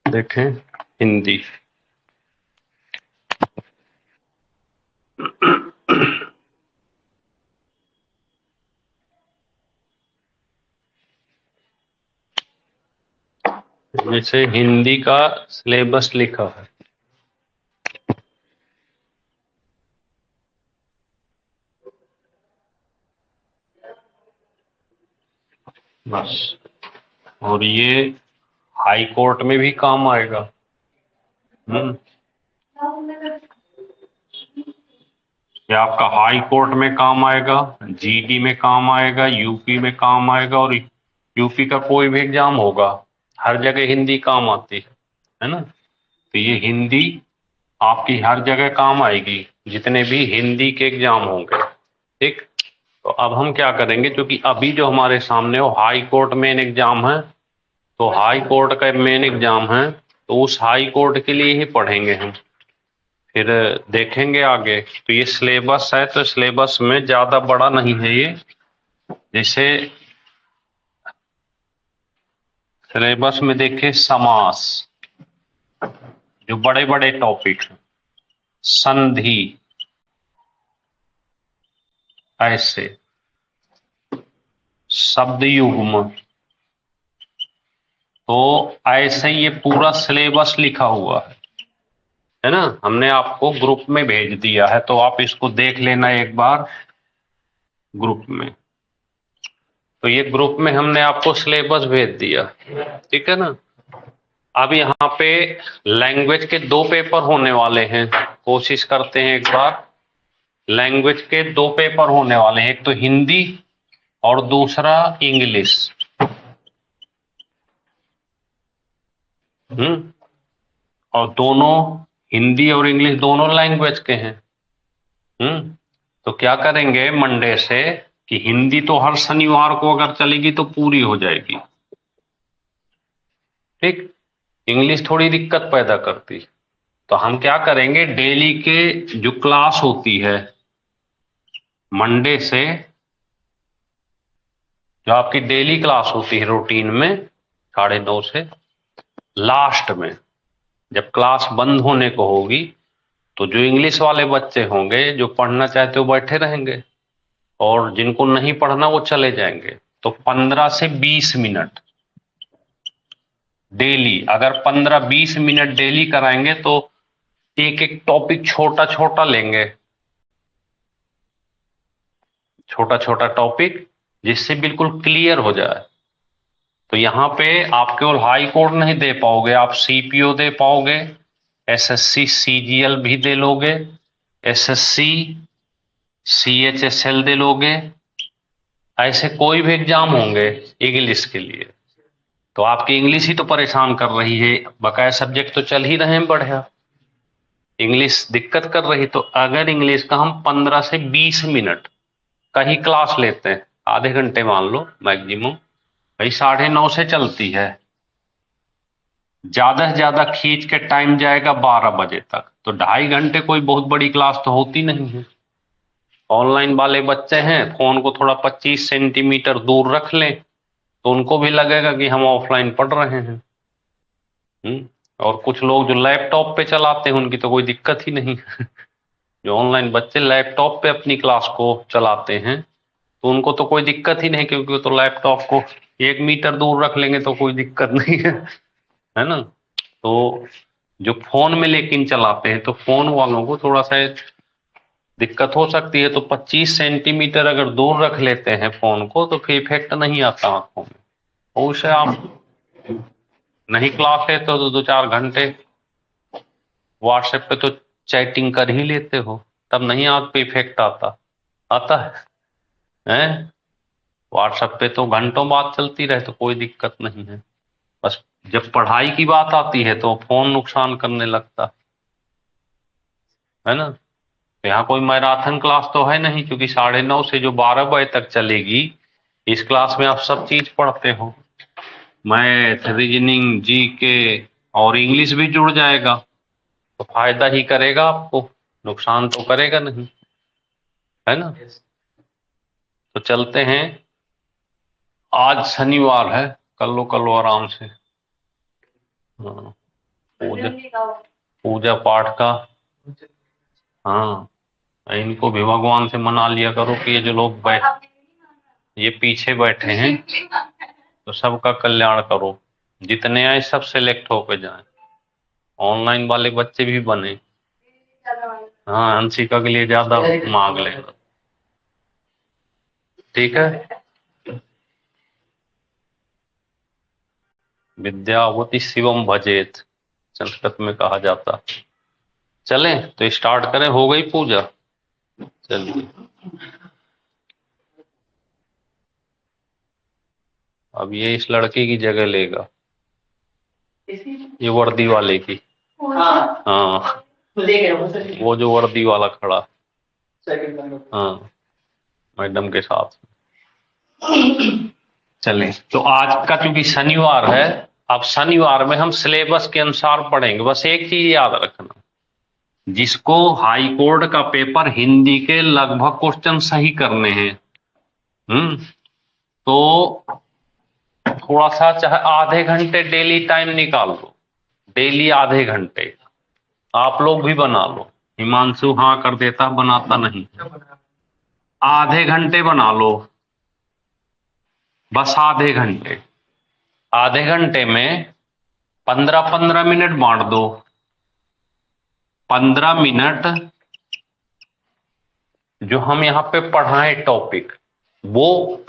देखें हिंदी। जैसे हिंदी का सिलेबस लिखा है, बस। और ये हाई कोर्ट में भी काम आएगा। ये आपका हाई कोर्ट में काम आएगा, जीडी में काम आएगा, यूपी में काम आएगा, और यूपी का कोई भी एग्जाम होगा, हर जगह हिंदी काम आती है ना। तो ये हिंदी आपकी हर जगह काम आएगी, जितने भी हिंदी के एग्जाम होंगे। ठीक, तो अब हम क्या करेंगे, क्योंकि अभी जो हमारे सामने वो हाई कोर्ट मेन एग्जाम है, तो हाई कोर्ट का मेन एग्जाम है, तो उस हाई कोर्ट के लिए ही पढ़ेंगे हम, फिर देखेंगे आगे। तो ये सिलेबस है, तो सिलेबस में ज्यादा बड़ा नहीं है ये। जैसे सिलेबस में देखिए, समास, जो बड़े बड़े टॉपिक हैं, संधि, ऐसे शब्द युग्म, तो ऐसे ये पूरा सिलेबस लिखा हुआ है ना। हमने आपको ग्रुप में भेज दिया है, तो आप इसको देख लेना एक बार ग्रुप में। तो ये ग्रुप में हमने आपको सिलेबस भेज दिया, ठीक है ना। अब यहाँ पे लैंग्वेज के 2 पेपर होने वाले हैं, कोशिश करते हैं एक बार। लैंग्वेज के 2 पेपर होने वाले हैं, एक तो हिंदी और दूसरा इंग्लिश। और दोनों, हिंदी और इंग्लिश दोनों लैंग्वेज के हैं। तो क्या करेंगे मंडे से, कि हिंदी तो हर शनिवार को अगर चलेगी तो पूरी हो जाएगी, ठीक। इंग्लिश थोड़ी दिक्कत पैदा करती, तो हम क्या करेंगे, डेली के जो क्लास होती है मंडे से, जो आपकी डेली क्लास होती है रूटीन में 9:30 से, लास्ट में जब क्लास बंद होने को होगी, तो जो इंग्लिश वाले बच्चे होंगे जो पढ़ना चाहते हो बैठे रहेंगे, और जिनको नहीं पढ़ना वो चले जाएंगे। तो 15 से 20 मिनट डेली, अगर 15-20 मिनट डेली कराएंगे तो एक एक टॉपिक छोटा छोटा लेंगे, छोटा छोटा टॉपिक, जिससे बिल्कुल क्लियर हो जाए। तो यहाँ पे आप केवल हाई कोर्ट नहीं दे पाओगे, आप सीपीओ दे पाओगे, एसएससी सीजीएल भी दे लोगे, एसएससी सीएचएसएल दे लोगे, ऐसे कोई भी एग्जाम होंगे इंग्लिश के लिए। तो आपकी इंग्लिश ही तो परेशान कर रही है, बकाया सब्जेक्ट तो चल ही रहे हैं बढ़िया, इंग्लिश दिक्कत कर रही। तो अगर इंग्लिश का हम 15 से 20 मिनट का ही क्लास लेते हैं, आधे घंटे मान लो मैक्सिमम, भाई 9:30 से चलती है, ज्यादा से ज्यादा खींच के टाइम जाएगा 12 बजे तक, तो 2.5 घंटे कोई बहुत बड़ी क्लास तो होती नहीं है। ऑनलाइन वाले बच्चे हैं, फोन को थोड़ा 25 सेंटीमीटर दूर रख लें, तो उनको भी लगेगा कि हम ऑफलाइन पढ़ रहे हैं। और कुछ लोग जो लैपटॉप पे चलाते हैं उनकी तो कोई दिक्कत ही नहीं। जो ऑनलाइन बच्चे लैपटॉप पे अपनी क्लास को चलाते हैं, तो उनको तो कोई दिक्कत ही नहीं, क्योंकि वो तो लैपटॉप को 1 मीटर दूर रख लेंगे तो कोई दिक्कत नहीं है ना। तो जो फोन में लेकिन चलाते हैं, तो फोन वालों को थोड़ा सा दिक्कत हो सकती है। तो 25 सेंटीमीटर अगर दूर रख लेते हैं फोन को, तो फिर इफेक्ट नहीं आता आंखों में। और उसे आप नहीं क्लास है तो 2-4 घंटे व्हाट्सएप पे तो चैटिंग कर ही लेते हो, तब नहीं आंख पे इफेक्ट आता। आता है व्हाट्सएप पे तो घंटों बात चलती रहे तो कोई दिक्कत नहीं है। बस जब पढ़ाई की बात आती है तो फोन नुकसान करने लगता है ना। तो यहाँ कोई मैराथन क्लास तो है नहीं, क्योंकि 9:30 से जो 12 बजे तक चलेगी, इस क्लास में आप सब चीज पढ़ते हो, मैथ, रीजनिंग, जीके, और इंग्लिश भी जुड़ जाएगा। तो फायदा ही करेगा आपको, नुकसान तो करेगा नहीं, है ना। तो चलते हैं, आज शनिवार है, कर लो आराम से। हाँ, पूजा पूजा पाठ का। हाँ, इनको भी भगवान से मना लिया करो कि ये जो लोग ये पीछे बैठे हैं, तो सबका कल्याण करो, जितने आए सब सिलेक्ट होकर जाएं, ऑनलाइन वाले बच्चे भी बने। हाँ, अंशिका के लिए ज्यादा मांग लेगा, ठीक है। विद्यावती शिवम भजेत, संस्कृत में कहा जाता। चलें तो स्टार्ट करें, हो गई पूजा। चलिए, अब ये इस लड़के की जगह लेगा, ये वर्दी वाले की। हाँ, वो जो वर्दी वाला खड़ा। हाँ, मैडम के साथ। चलें, तो आज का क्योंकि शनिवार है, अब शनिवार में हम सिलेबस के अनुसार पढ़ेंगे। बस एक चीज याद रखना, जिसको हाई कोर्ट का पेपर हिंदी के लगभग क्वेश्चन सही करने हैं, तो थोड़ा सा चाहे आधे घंटे डेली टाइम निकाल लो, डेली आधे घंटे। आप लोग भी बना लो, हिमांशु हाँ कर देता, बनाता नहीं। आधे घंटे बना लो, बस आधे घंटे। आधे घंटे में 15-15 मिनट बांट दो, 15 मिनट जो हम यहाँ पे पढ़ाए टॉपिक वो,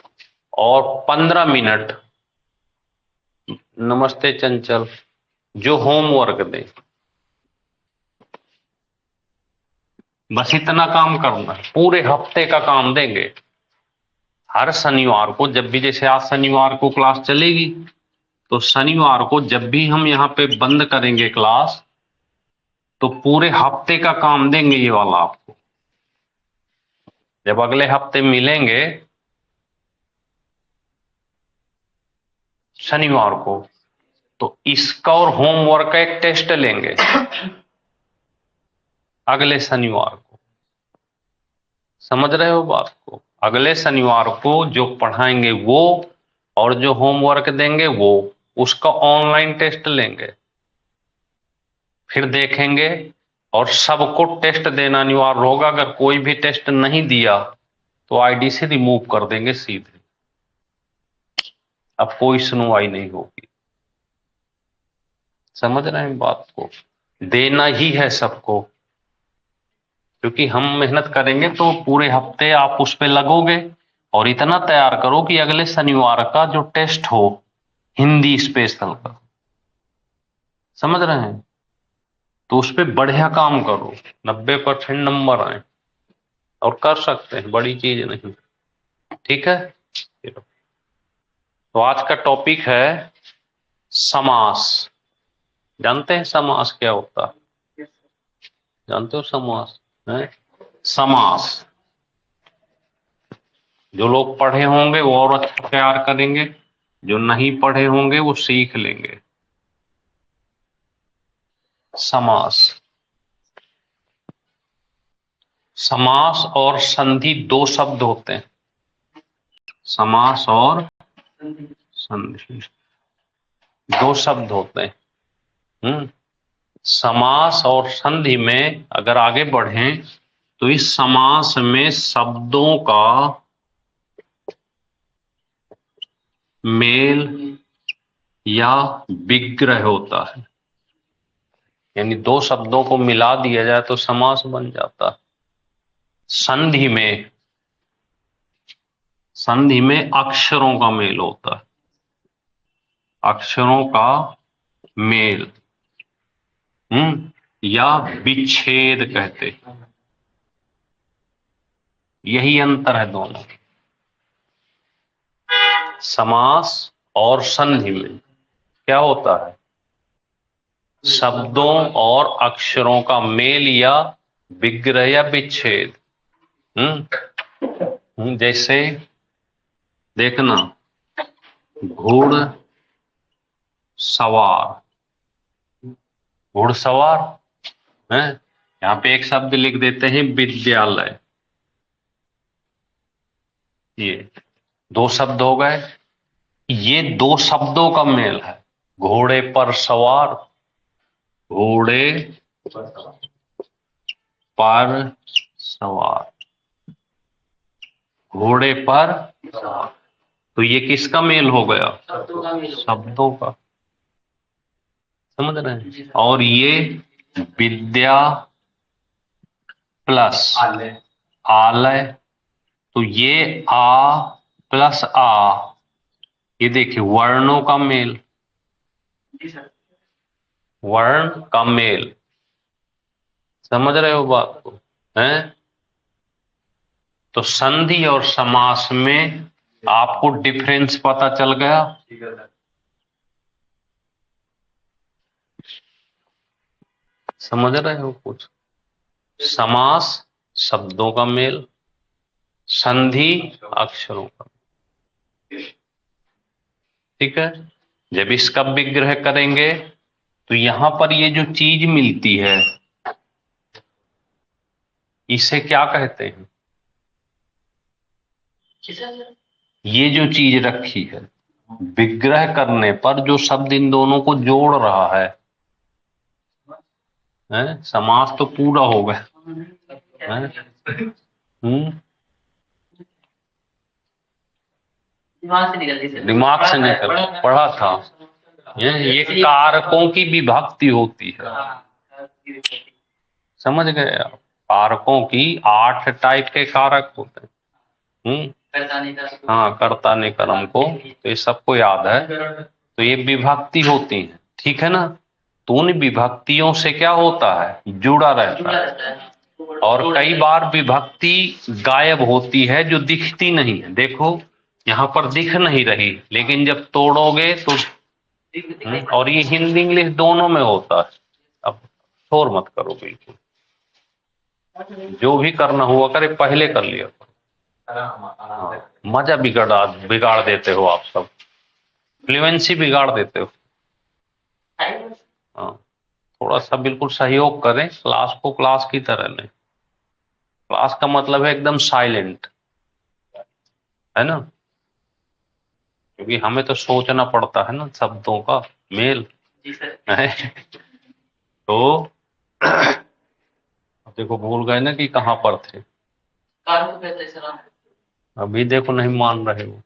और 15 मिनट, नमस्ते चंचल, जो होमवर्क दे। बस इतना काम करना है, पूरे हफ्ते का काम देंगे। हर शनिवार को, जब भी, जैसे आज शनिवार को क्लास चलेगी, तो शनिवार को जब भी हम यहाँ पे बंद करेंगे क्लास, तो पूरे हफ्ते का काम देंगे ये वाला आपको। जब अगले हफ्ते मिलेंगे शनिवार को, तो इसका और होमवर्क का एक टेस्ट लेंगे अगले शनिवार को। समझ रहे हो बात को? अगले शनिवार को जो पढ़ाएंगे वो, और जो होमवर्क देंगे वो, उसका ऑनलाइन टेस्ट लेंगे, फिर देखेंगे। और सबको टेस्ट देना अनिवार्य होगा, अगर कोई भी टेस्ट नहीं दिया तो आईडी से रिमूव कर देंगे सीधे। अब कोई सुनवाई नहीं होगी। समझ रहे हैं बात को? देना ही है सबको, क्योंकि हम मेहनत करेंगे तो पूरे हफ्ते आप उस पे लगोगे, और इतना तैयार करो कि अगले शनिवार का जो टेस्ट हो हिंदी स्पेशल का, समझ रहे हैं, तो उस पे बढ़िया काम करो, 90% नंबर आए, और कर सकते हैं, बड़ी चीज नहीं, ठीक है। तो आज का टॉपिक है समास। जानते हैं समास क्या होता है? जानते हो समास है? समास जो लोग पढ़े होंगे वो और अच्छा तैयार करेंगे, जो नहीं पढ़े होंगे वो सीख लेंगे। समास, समास और संधि दो शब्द होते हैं। समास और संधि दो शब्द होते हैं। समास और संधि में अगर आगे बढ़ें, तो इस समास में शब्दों का मेल या विग्रह होता है, यानी दो शब्दों को मिला दिया जाए तो समास बन जाता है। संधि में अक्षरों का मेल होता है, अक्षरों का मेल, या विच्छेद कहते, यही अंतर है दोनों, समास और संधि में। क्या होता है? शब्दों और अक्षरों का मेल या विग्रह या विच्छेद। जैसे देखना, घुड़ सवार, घुड़सवार, है। यहाँ पे एक शब्द लिख देते हैं विद्यालय, ये दो शब्द हो गए। ये दो शब्दों का मेल है, घोड़े पर सवार, घोड़े पर सवार, घोड़े पर सवार। तो ये किसका मेल हो गया? शब्दों का, समझ रहे हैं। और ये विद्या प्लस आलय, तो ये आ प्लस आ, ये देखिए वर्णों का मेल, वर्ण का मेल, समझ रहे हो बात को, हैं? तो संधि और समास में आपको डिफरेंस पता चल गया। समझ रहे हो कुछ? समास शब्दों का मेल, संधि अक्षरों का, ठीक है। जब इसका विग्रह करेंगे तो यहां पर ये जो चीज मिलती है इसे क्या कहते हैं? ये जो चीज रखी है, विग्रह करने पर जो शब्द इन दोनों को जोड़ रहा है, समास तो पूरा हो गया, हैं? दिमाग से निकल पढ़ा था। ये कारकों की विभक्ति होती है, समझ गए आप? कारकों की 8 टाइप के कारक होते हैं। हाँ, कर्ता ने कर्म को, तो ये सबको याद है। तो ये विभक्ति होती है, ठीक है ना। तो उन विभक्तियों से क्या होता है? जुड़ा रहता है। और कई बार विभक्ति गायब होती है जो दिखती नहीं है। देखो यहाँ पर दिख नहीं रही, लेकिन जब तोड़ोगे तो और ये हिंदी इंग्लिश दोनों में होता है। अब शोर मत करो, बिल्कुल जो भी करना हुआ करे पहले कर लिया करो। मजा बिगाड़ देते हो आप सब, फ्लुएंसी बिगाड़ देते हो। हाँ, थोड़ा सा बिल्कुल सहयोग करें, क्लास को क्लास की तरह लें। क्लास का मतलब है एकदम साइलेंट, है ना, क्योंकि हमें तो सोचना पड़ता है ना शब्दों का मेल है। तो देखो भूल गए ना कि कहाँ पर थे। अभी देखो नहीं मान रहे हो,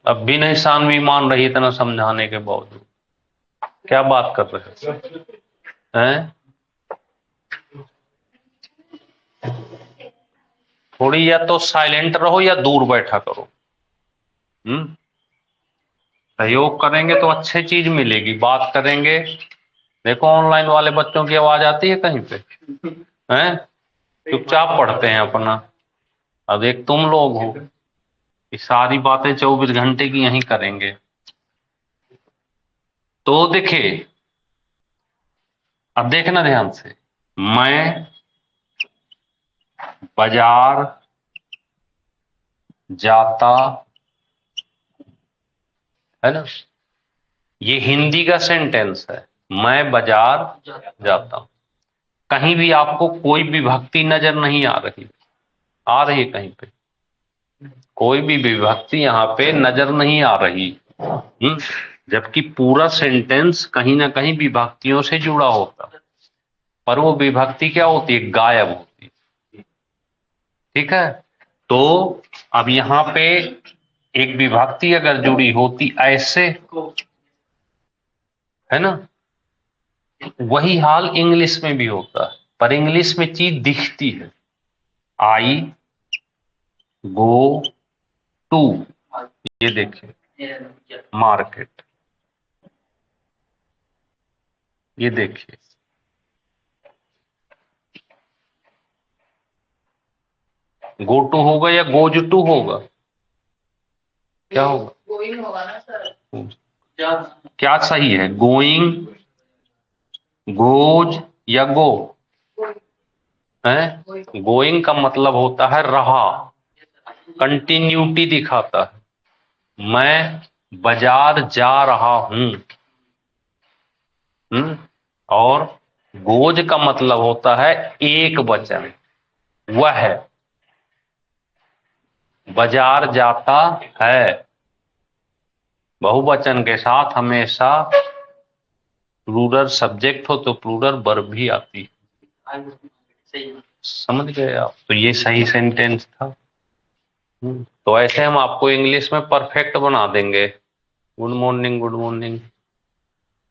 अब भी नहीं सानवी मान रही इतना समझाने के बावजूद। क्या बात कर रहे हैं? थोड़ी या तो साइलेंट रहो या दूर बैठा करो। सहयोग करेंगे तो अच्छी चीज मिलेगी, बात करेंगे। देखो ऑनलाइन वाले बच्चों की आवाज आती है कहीं पे? हैं? चुपचाप पढ़ते हैं अपना। अब एक तुम लोग हो, ये सारी बातें 24 घंटे की यहीं करेंगे। तो देखिए, अब देखना ध्यान से, मैं बाजार जाता, है ना, ये हिंदी का सेंटेंस है। मैं बाजार जाता हूं। कहीं भी आपको कोई भी विभक्ति नजर नहीं आ रही? आ रही है कहीं पे? कोई भी विभक्ति यहाँ पे नजर नहीं आ रही। जबकि पूरा सेंटेंस कहीं ना कहीं विभक्तियों से जुड़ा होता, पर वो विभक्ति क्या होती है? गायब होती, ठीक है। तो अब यहाँ पे एक विभक्ति अगर जुड़ी होती ऐसे, है ना, वही हाल इंग्लिश में भी होता है, पर इंग्लिश में चीज दिखती है। आई गो टू, ये देखिए मार्केट, ये देखिए गो टू होगा या गोज टू होगा? क्या होगा? गोइंग होगा ना सर। क्या सही है, गोइंग, गोज या गो? है, गोइंग का मतलब होता है रहा, कंटिन्यूटी दिखाता है। मैं बाजार जा रहा हूं, और गोज का मतलब होता है एक वचन। वह बाजार जाता है। बहुवचन के साथ हमेशा प्लूरल सब्जेक्ट हो तो प्लूरल वर्ब भी आती है। समझ गए आप? तो ये सही सेंटेंस था। तो ऐसे हम आपको इंग्लिश में परफेक्ट बना देंगे। गुड मॉर्निंग,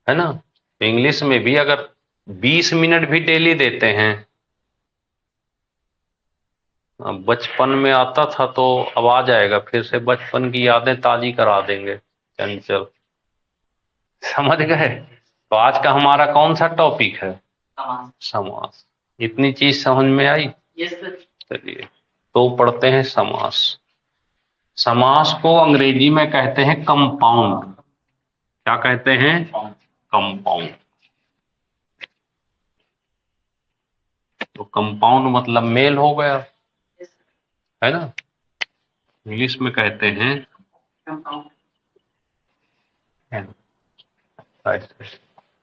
है ना? तो इंग्लिश में भी अगर 20 मिनट भी डेली देते हैं, बचपन में आता था तो अब आ जाएगा, फिर से बचपन की यादें ताजी करा देंगे चंचल। समझ गए? तो आज का हमारा कौन सा टॉपिक है? समास। इतनी चीज समझ में आई? चलिए तो पढ़ते हैं समास। समास को अंग्रेजी में कहते हैं कंपाउंड। क्या कहते हैं? कंपाउंड। तो कंपाउंड मतलब मेल हो गया, है ना? इंग्लिश में कहते हैं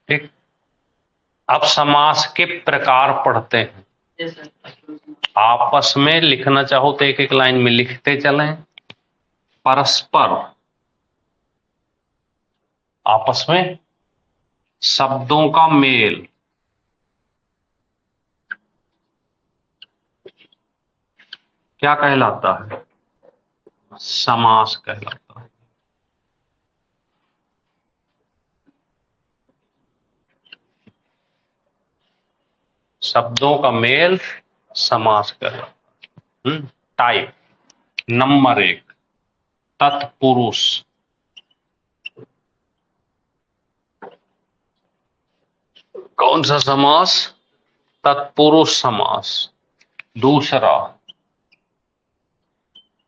ठीक। अब समास के प्रकार पढ़ते हैं। आपस में लिखना चाहो तो एक एक लाइन में लिखते चलें। परस्पर, आपस में शब्दों का मेल, क्या कहलाता है? समास कहलाता है। शब्दों का मेल समास कहलाता है। टाइप नंबर 1, तत्पुरुष। कौन सा समास? तत्पुरुष समास। दूसरा,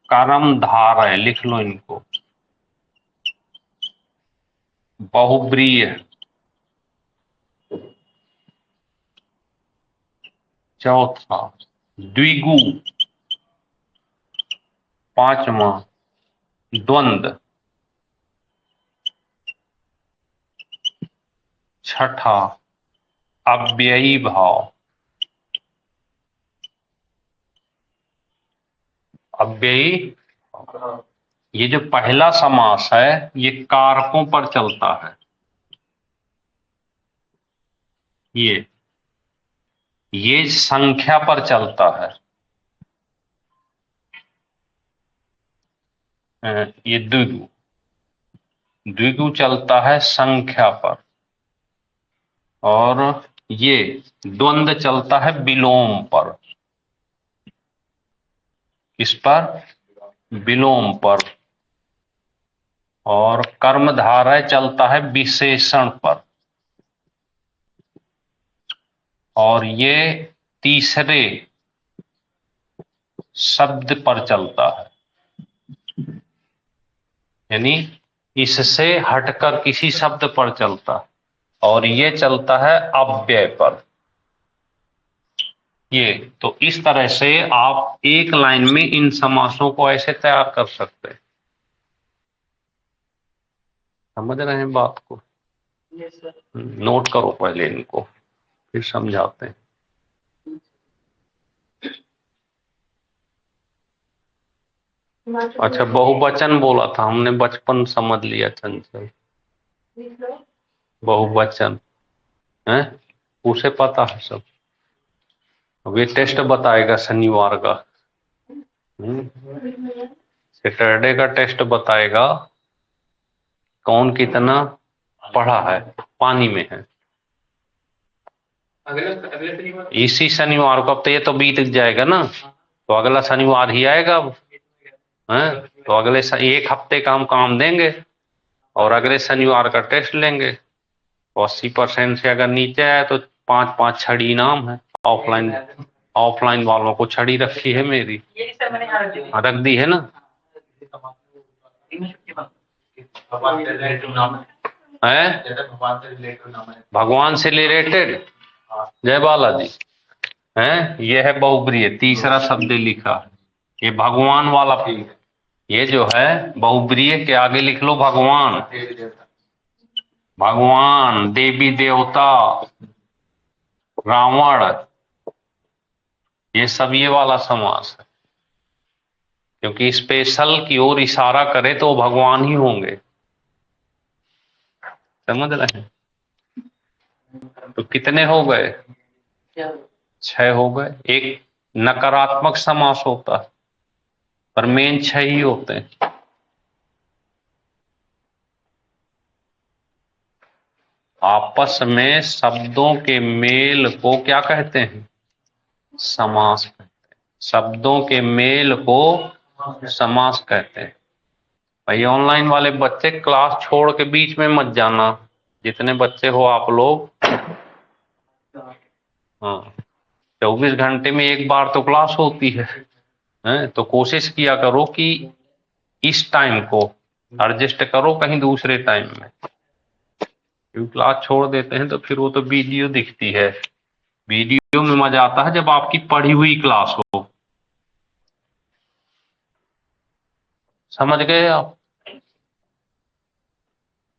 कर्मधारय, लिख लो इनको, बहुब्रीहि। चौथा, द्विगु। पांचवा, द्वंद्व। छठा, अव्ययी भाव। अव्ययी, ये जो पहला समास है ये कारकों पर चलता है। ये संख्या पर चलता है। ये द्विगु, द्विगु चलता है संख्या पर। और ये द्वंद्व चलता है विलोम पर। किस पर? विलोम पर। और कर्मधारय चलता है विशेषण पर। और ये तीसरे शब्द पर चलता है, यानी इससे हटकर किसी शब्द पर चलता है। और ये चलता है अव्यय पर। ये तो इस तरह से आप एक लाइन में इन समासों को ऐसे तैयार कर सकते हैं। समझ रहे हैं बात को? नोट करो पहले इनको, फिर समझाते हैं। अच्छा, बहुवचन बोला था हमने, बचपन समझ लिया चंचल। बहुवचन है, उसे पता है सब। अब ये टेस्ट बताएगा शनिवार का, सैटरडे का टेस्ट बताएगा कौन कितना पढ़ा है, पानी में है। इसी शनिवार को, अब तो ये तो बीत जाएगा ना, तो अगला शनिवार ही आएगा अब। हैं? तो अगले एक हफ्ते का हम काम देंगे और अगले शनिवार का टेस्ट लेंगे। 80% से अगर नीचे आए तो 5-5 छड़ी इनाम है। ऑफलाइन, ऑफलाइन वालों को छड़ी रखी है मेरी, रख दी है ना? है भगवान से रिलेटेड। जय बालाजी। है, ये है बहुब्रीहि, तीसरा शब्द लिखा है, ये भगवान वाला। ये जो है बहुब्रीहि के आगे लिख लो भगवान। भगवान, देवी देवता, रावण, ये सब ये वाला समास है, क्योंकि स्पेशल की ओर इशारा करे तो वो भगवान ही होंगे। समझ रहे हैं? तो कितने हो गए? 6 हो गए। एक नकारात्मक समास होता है, पर मेन 6 ही होते हैं। आपस में शब्दों के मेल को क्या कहते हैं? समास कहते हैं। शब्दों के मेल को समास कहते हैं। भाई ऑनलाइन वाले बच्चे क्लास छोड़ के बीच में मत जाना, जितने बच्चे हो आप लोग। हाँ, 24 घंटे में एक बार तो क्लास होती है, तो कोशिश किया करो कि इस टाइम को एडजस्ट करो कहीं दूसरे टाइम में, क्योंकि क्लास छोड़ देते हैं तो फिर वो तो वीडियो दिखती है। वीडियो में मजा आता है जब आपकी पढ़ी हुई क्लास हो। समझ गए आप?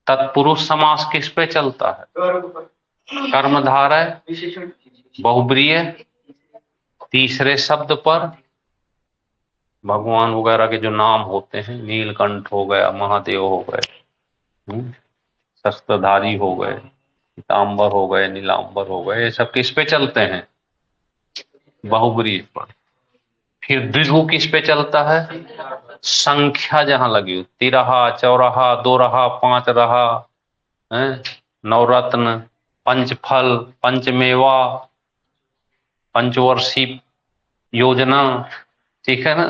तत्पुरुष समास किस पे चलता है? कर्मधारय, बहुब्रीहि, तीसरे शब्द पर भगवान वगैरह के जो नाम होते हैं, नीलकंठ हो गया, महादेव हो गए, शस्त्रधारी हो गए, पीताम्बर हो गए, नीलांबर हो गए, ये सब किस पे चलते हैं? बहुब्रीहि पर। फिर द्विगु किस पे चलता है? संख्या जहां लगी हो, तिरहा, चौराहा, दो रहा, पांच रहा, नवरत्न, पंचफल, पंचमेवा, पंचवर्षी योजना, ठीक है ना।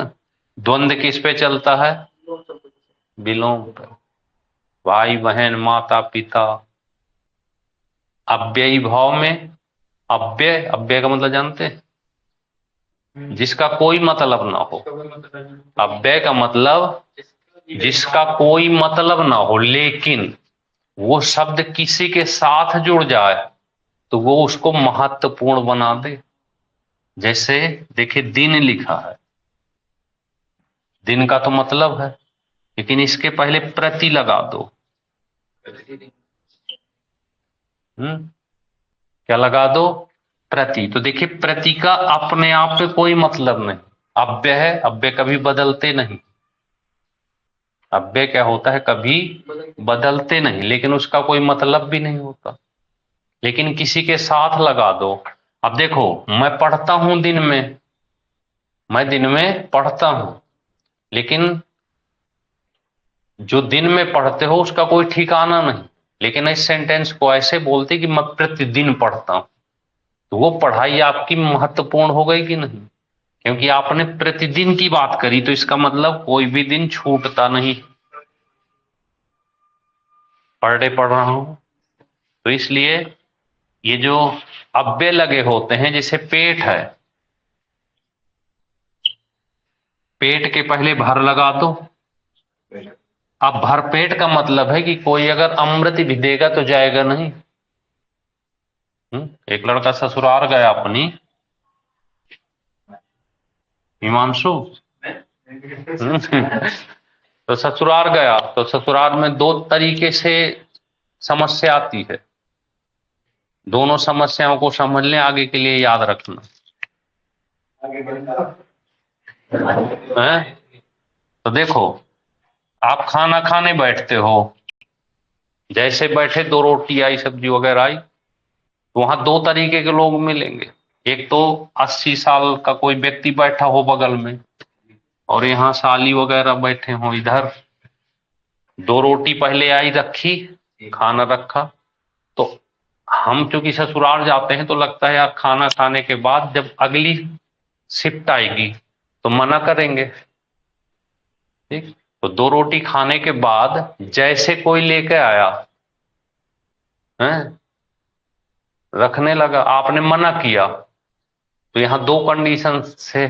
द्वंद्व किस पे चलता है? विलोम पे। भाई बहन, माता पिता। अव्ययी भाव में अव्यय, अव्यय का मतलब जानते हैं? जिसका कोई मतलब ना हो। अव्यय का मतलब जिसका कोई मतलब ना हो, लेकिन वो शब्द किसी के साथ जुड़ जाए तो वो उसको महत्वपूर्ण बना दे। जैसे देखिए, दिन लिखा है, दिन का तो मतलब है, लेकिन इसके पहले प्रति लगा दो। क्या लगा दो? प्रति। तो देखिए, प्रति का अपने आप पे कोई मतलब नहीं। अव्यय है, अव्यय कभी बदलते नहीं। अव्यय क्या होता है? कभी बदलते नहीं, लेकिन उसका कोई मतलब भी नहीं होता। लेकिन किसी के साथ लगा दो। अब देखो, मैं पढ़ता हूं दिन में, मैं दिन में पढ़ता हूं, लेकिन जो दिन में पढ़ते हो उसका कोई ठिकाना नहीं। लेकिन इस सेंटेंस को ऐसे बोलते कि मैं प्रतिदिन पढ़ता हूं, तो वो पढ़ाई आपकी महत्वपूर्ण हो गई कि नहीं? क्योंकि आपने प्रतिदिन की बात करी, तो इसका मतलब कोई भी दिन छूटता नहीं। पर डे पढ़ रहा हूं, तो इसलिए ये जो अव्यय लगे होते हैं, जैसे पेट है, पेट के पहले भर लगा दो। अब भरपेट का मतलब है कि कोई अगर अमृत भी देगा तो जाएगा नहीं। एक लड़का ससुराल गया अपनी, हिमांशु, तो ससुराल गया, तो ससुराल में दो तरीके से समस्या आती है। दोनों समस्याओं को समझ लें, आगे के लिए याद रखना है। तो देखो, आप खाना खाने बैठते हो, जैसे बैठे, दो रोटी आई, सब्जी वगैरह आई, तो वहां दो तरीके के लोग मिलेंगे। एक तो 80 साल का कोई व्यक्ति बैठा हो बगल में, और यहाँ साली वगैरह बैठे हो इधर। दो रोटी पहले आई, रखी, खाना रखा, तो हम चूंकि ससुराल जाते हैं तो लगता है यार खाना खाने के बाद जब अगली शिफ्ट आएगी तो मना करेंगे, ठीक। तो दो रोटी खाने के बाद जैसे कोई लेके आया है, रखने लगा, आपने मना किया, तो यहां दो कंडीशन से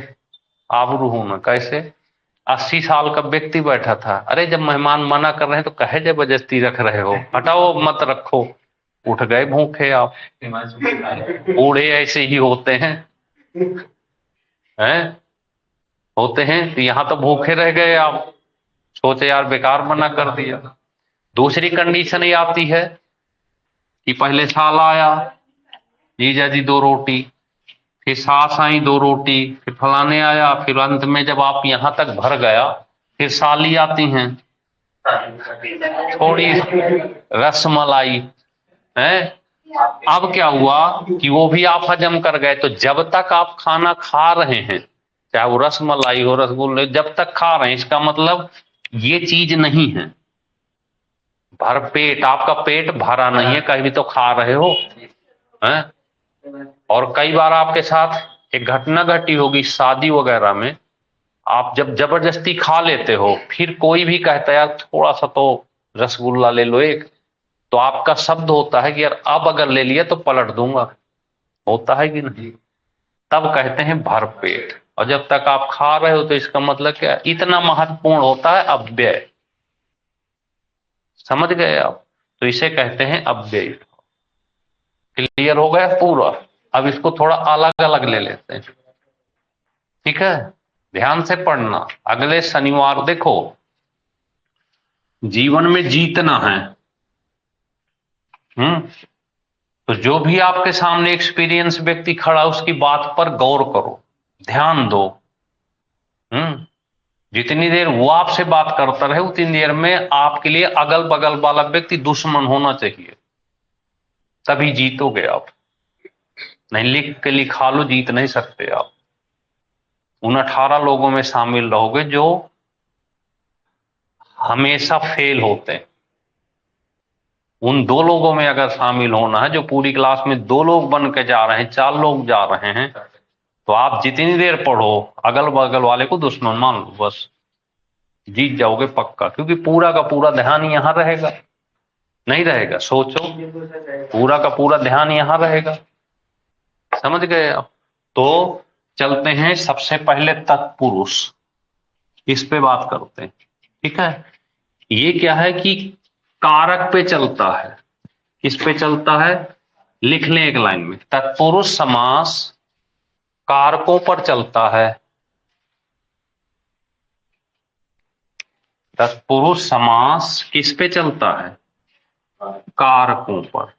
आबरू होना। कैसे? 80 साल का व्यक्ति बैठा था, अरे जब मेहमान मना कर रहे हैं तो कहे जबरदस्ती रख रहे हो, हटाओ मत रखो। उठ गए भूखे आप। बूढ़े ऐसे ही होते हैं होते हैं। तो यहां तो भूखे रह गए आप, सोचे यार बेकार मना कर दिया। दूसरी कंडीशन ये आती है कि पहले साल आया, जीजा जी 2 रोटी, फिर सास आई 2 रोटी, फिर फलाने आया, फिर अंत में जब आप यहां तक भर गया, फिर साली आती हैं, थोड़ी रसमलाई है। अब क्या हुआ कि वो भी आप हजम कर गए। तो जब तक आप खाना खा रहे हैं, चाहे वो रसमलाई हो, रसगुल्ले, जब तक खा रहे हैं, इसका मतलब ये चीज नहीं है। भर पेट, आपका पेट भरा नहीं है, कहीं भी तो खा रहे हो हैं। और कई बार आपके साथ एक घटना घटी होगी शादी वगैरह में, आप जब जबरदस्ती खा लेते हो, फिर कोई भी कहता है यार थोड़ा सा तो रसगुल्ला ले लो एक, तो आपका शब्द होता है कि यार अब अगर ले लिया तो पलट दूंगा, होता है कि नहीं? तब कहते हैं भरपेट। और जब तक आप खा रहे हो तो इसका मतलब क्या है? इतना महत्वपूर्ण होता है अव्यय। समझ गए आप? तो इसे कहते हैं अव्यय। क्लियर हो गया पूरा? अब इसको थोड़ा अलग अलग ले लेते हैं, ठीक है? ध्यान से पढ़ना। अगले शनिवार देखो, जीवन में जीतना है। तो जो भी आपके सामने एक्सपीरियंस व्यक्ति खड़ा, उसकी बात पर गौर करो, ध्यान दो। जितनी देर वो आपसे बात करता रहे, उतनी देर में आपके लिए अगल बगल वाला व्यक्ति दुश्मन होना चाहिए, तभी जीतोगे आप। नहीं लिख के लिखा लो, जीत नहीं सकते आप। उन 18 लोगों में शामिल रहोगे जो हमेशा फेल होते हैं। उन 2 लोगों में अगर शामिल होना है, जो पूरी क्लास में 2 लोग बन के जा रहे हैं, 4 लोग जा रहे हैं, तो आप जितनी देर पढ़ो, अगल बगल वाले को दुश्मन मान लो, बस जीत जाओगे पक्का। क्योंकि पूरा का पूरा ध्यान यहां रहेगा, नहीं रहेगा? सोचो, पूरा का पूरा ध्यान यहां रहेगा। समझ गए आप? तो चलते हैं सबसे पहले तत्पुरुष, इस पे बात करते हैं, ठीक है? ये क्या है कि कारक पे चलता है। किस पे चलता है? लिख लें एक लाइन में, तत्पुरुष समास कारकों पर चलता है। तत्पुरुष समास किस पे चलता है? कारकों पर।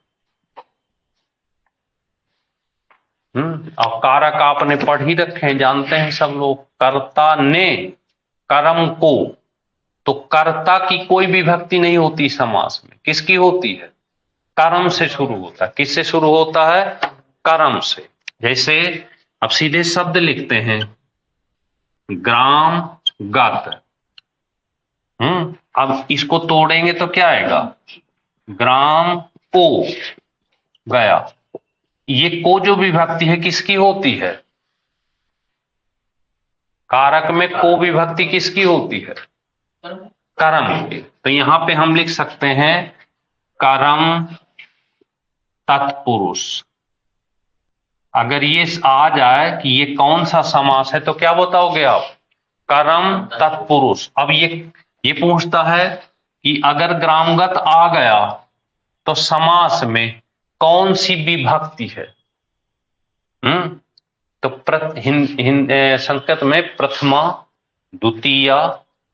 अब कारक आपने पढ़ ही रखे हैं, जानते हैं सब लोग। कर्ता ने कर्म को, तो कर्ता की कोई विभक्ति नहीं होती समास में। किसकी होती है? कर्म से शुरू होता है। किससे शुरू होता है? कर्म से। जैसे अब सीधे शब्द लिखते हैं, ग्राम गत। अब इसको तोड़ेंगे तो क्या आएगा? ग्राम को गया। ये को जो विभक्ति है किसकी होती है? कारक में को विभक्ति किसकी होती है? कर्म की। तो यहां पे हम लिख सकते हैं कर्म तत्पुरुष। अगर ये आ जाए कि ये कौन सा समास है, तो क्या बताओगे आप? कर्म तत्पुरुष। अब ये पूछता है कि अगर ग्रामगत आ गया तो समास में कौन सी विभक्ति है? तो संस्कृत में प्रथमा, द्वितीया,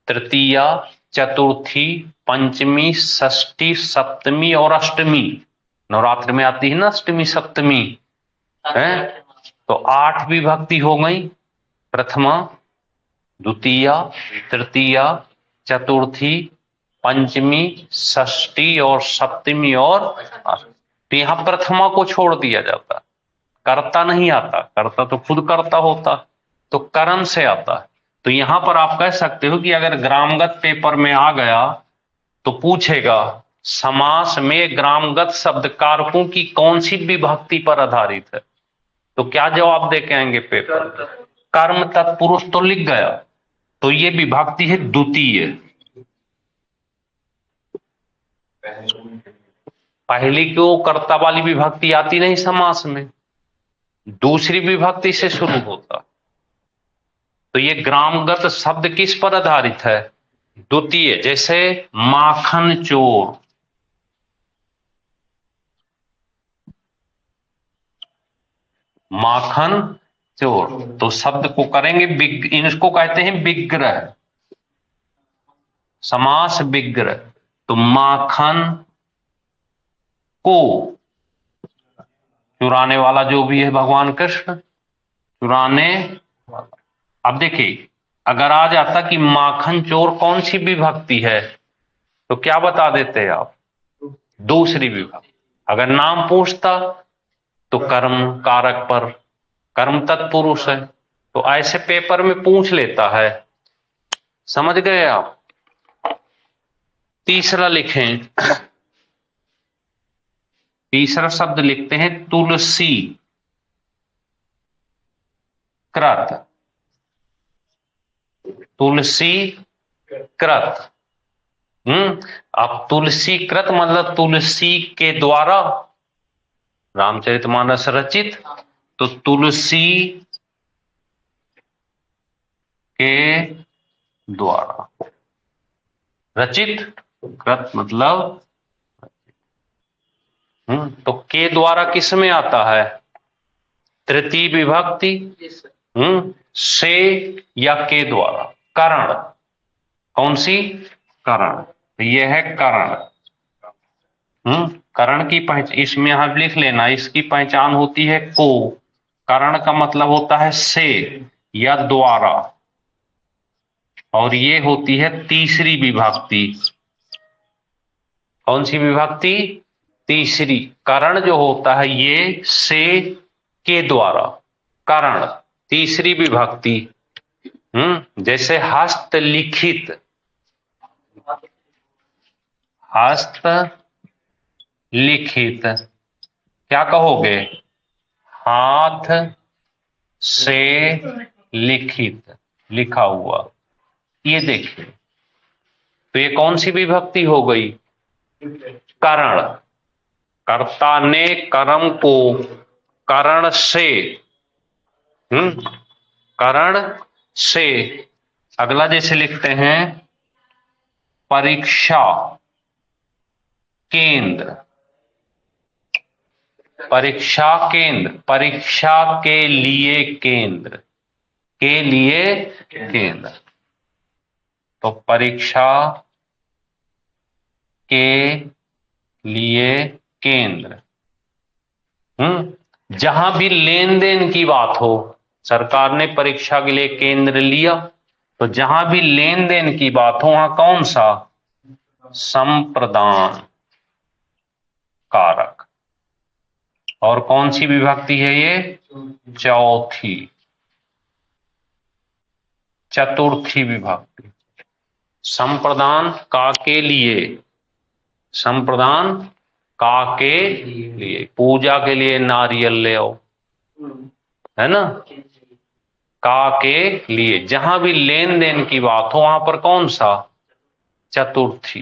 तृतीया, चतुर्थी, पंचमी, षष्ठी, सप्तमी और अष्टमी। नवरात्र में आती है ना अष्टमी सप्तमी, है? तो 8 विभक्ति हो गई, प्रथमा, द्वितीया, तृतीया, चतुर्थी, पंचमी, षष्ठी और सप्तमी और तो यहां प्रथमा को छोड़ दिया जाता, कर्ता नहीं आता। कर्ता तो खुद कर्ता होता, तो कर्म से आता है। तो यहां पर आप कह सकते हो कि अगर ग्रामगत पेपर में आ गया तो पूछेगा समास में ग्रामगत शब्द कारकों की कौन सी विभक्ति पर आधारित है, तो क्या जवाब दे के आएंगे पेपर? कर्म तत्पुरुष तो लिख गया, तो ये विभक्ति है द्वितीय। पहली को कर्ता वाली विभक्ति आती नहीं समास में, दूसरी विभक्ति से शुरू होता। तो ये ग्रामगत शब्द किस पर आधारित है? द्वितीय। जैसे माखन चोर, माखन चोर, तो शब्द को करेंगे इनको कहते हैं विग्रह, समास विग्रह। तो माखन को चुराने वाला जो भी है भगवान कृष्ण, चुराने वाला। अब देखिए, अगर आ जाता कि माखन चोर कौन सी विभक्ति है, तो क्या बता देते आप? दूसरी विभक्ति। अगर नाम पूछता तो कर्म कारक पर, कर्म तत्पुरुष है, तो ऐसे पेपर में पूछ लेता है। समझ गए आप? तीसरा लिखें, तीसरा शब्द लिखते हैं तुलसी कृत। तुलसी कृत। अब तुलसी कृत मतलब तुलसी के द्वारा रामचरितमानस रचित, तो तुलसी के द्वारा रचित, कृत मतलब तो के द्वारा किस में आता है? तृतीय विभक्ति। से या के द्वारा, करण। कौन सी? करण। तो यह है करण। करण की पहचान इसमें यहां लिख लेना, इसकी पहचान होती है को। करण का मतलब होता है से या द्वारा, और ये होती है तीसरी विभक्ति। कौन सी विभक्ति? तीसरी। करण जो होता है ये से के द्वारा, करण तीसरी विभक्ति। जैसे हस्तलिखित, हस्त लिखित, क्या कहोगे? हाथ से लिखित, लिखा हुआ। ये देखिए, तो ये कौन सी विभक्ति हो गई? करण। कर्ता ने कर्म को करण से, करण से। अगला जैसे लिखते हैं परीक्षा केंद्र, परीक्षा केंद्र, परीक्षा के लिए केंद्र, के लिए केंद्र। तो परीक्षा के लिए केंद्र। जहां भी लेन देन की बात हो, सरकार ने परीक्षा के लिए केंद्र लिया, तो जहां भी लेन देन की बात हो वहां कौन सा? संप्रदान कारक। और कौन सी विभक्ति है ये? चौथी, चतुर्थी विभक्ति। संप्रदान का के लिए, संप्रदान का के लिए, पूजा के लिए नारियल ले आओ, है ना? का के लिए, जहां भी लेन देन की बात हो वहां पर कौन सा? चतुर्थी।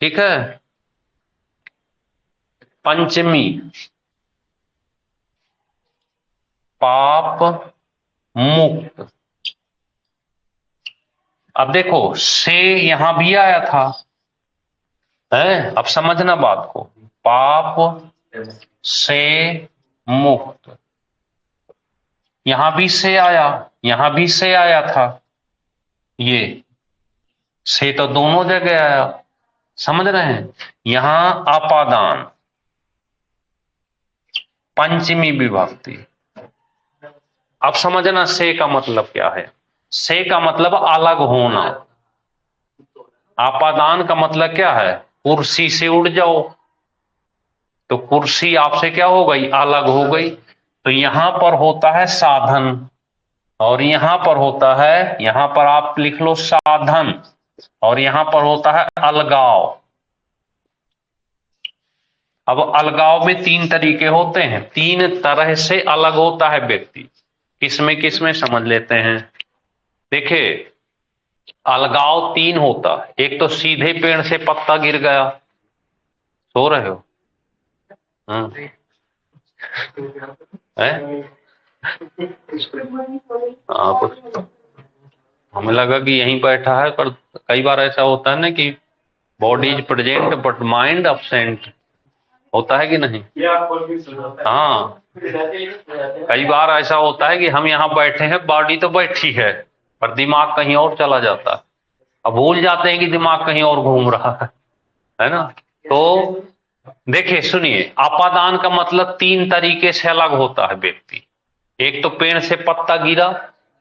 ठीक है। पंचमी, पाप मुक्त। अब देखो से यहां भी आया था, है? अब समझना बात को, पाप से मुक्त, यहां भी से आया, यहां भी से आया था। ये से तो दोनों जगह आया, समझ रहे हैं? यहां अपादान, पंचमी विभक्ति। अब समझना से का मतलब क्या है। से का मतलब अलग होना। आपादान का मतलब क्या है? कुर्सी से उड़ जाओ, तो कुर्सी आपसे क्या हो गई? अलग हो गई। तो यहां पर होता है साधन, और यहां पर होता है, यहां पर आप लिख लो साधन, और यहां पर होता है अलगाव। अब अलगाव में तीन तरीके होते हैं, तीन तरह से अलग होता है व्यक्ति। किसमें किसमें समझ लेते हैं। देखिए, अलगाव तीन होता है। एक तो सीधे पेड़ से पत्ता गिर गया, सो रहे हो? हमें लगा कि यहीं बैठा है, पर कई बार ऐसा होता है ना कि body is present but mind absent, होता है कि नहीं? हाँ, कई बार ऐसा होता है कि हम यहाँ बैठे हैं, बॉडी तो बैठी है, पर दिमाग कहीं और चला जाता है। अब भूल जाते हैं कि दिमाग कहीं और घूम रहा है ना? तो देखिए सुनिए, अपादान का मतलब तीन तरीके से अलग होता है व्यक्ति। एक तो पेड़ से पत्ता गिरा,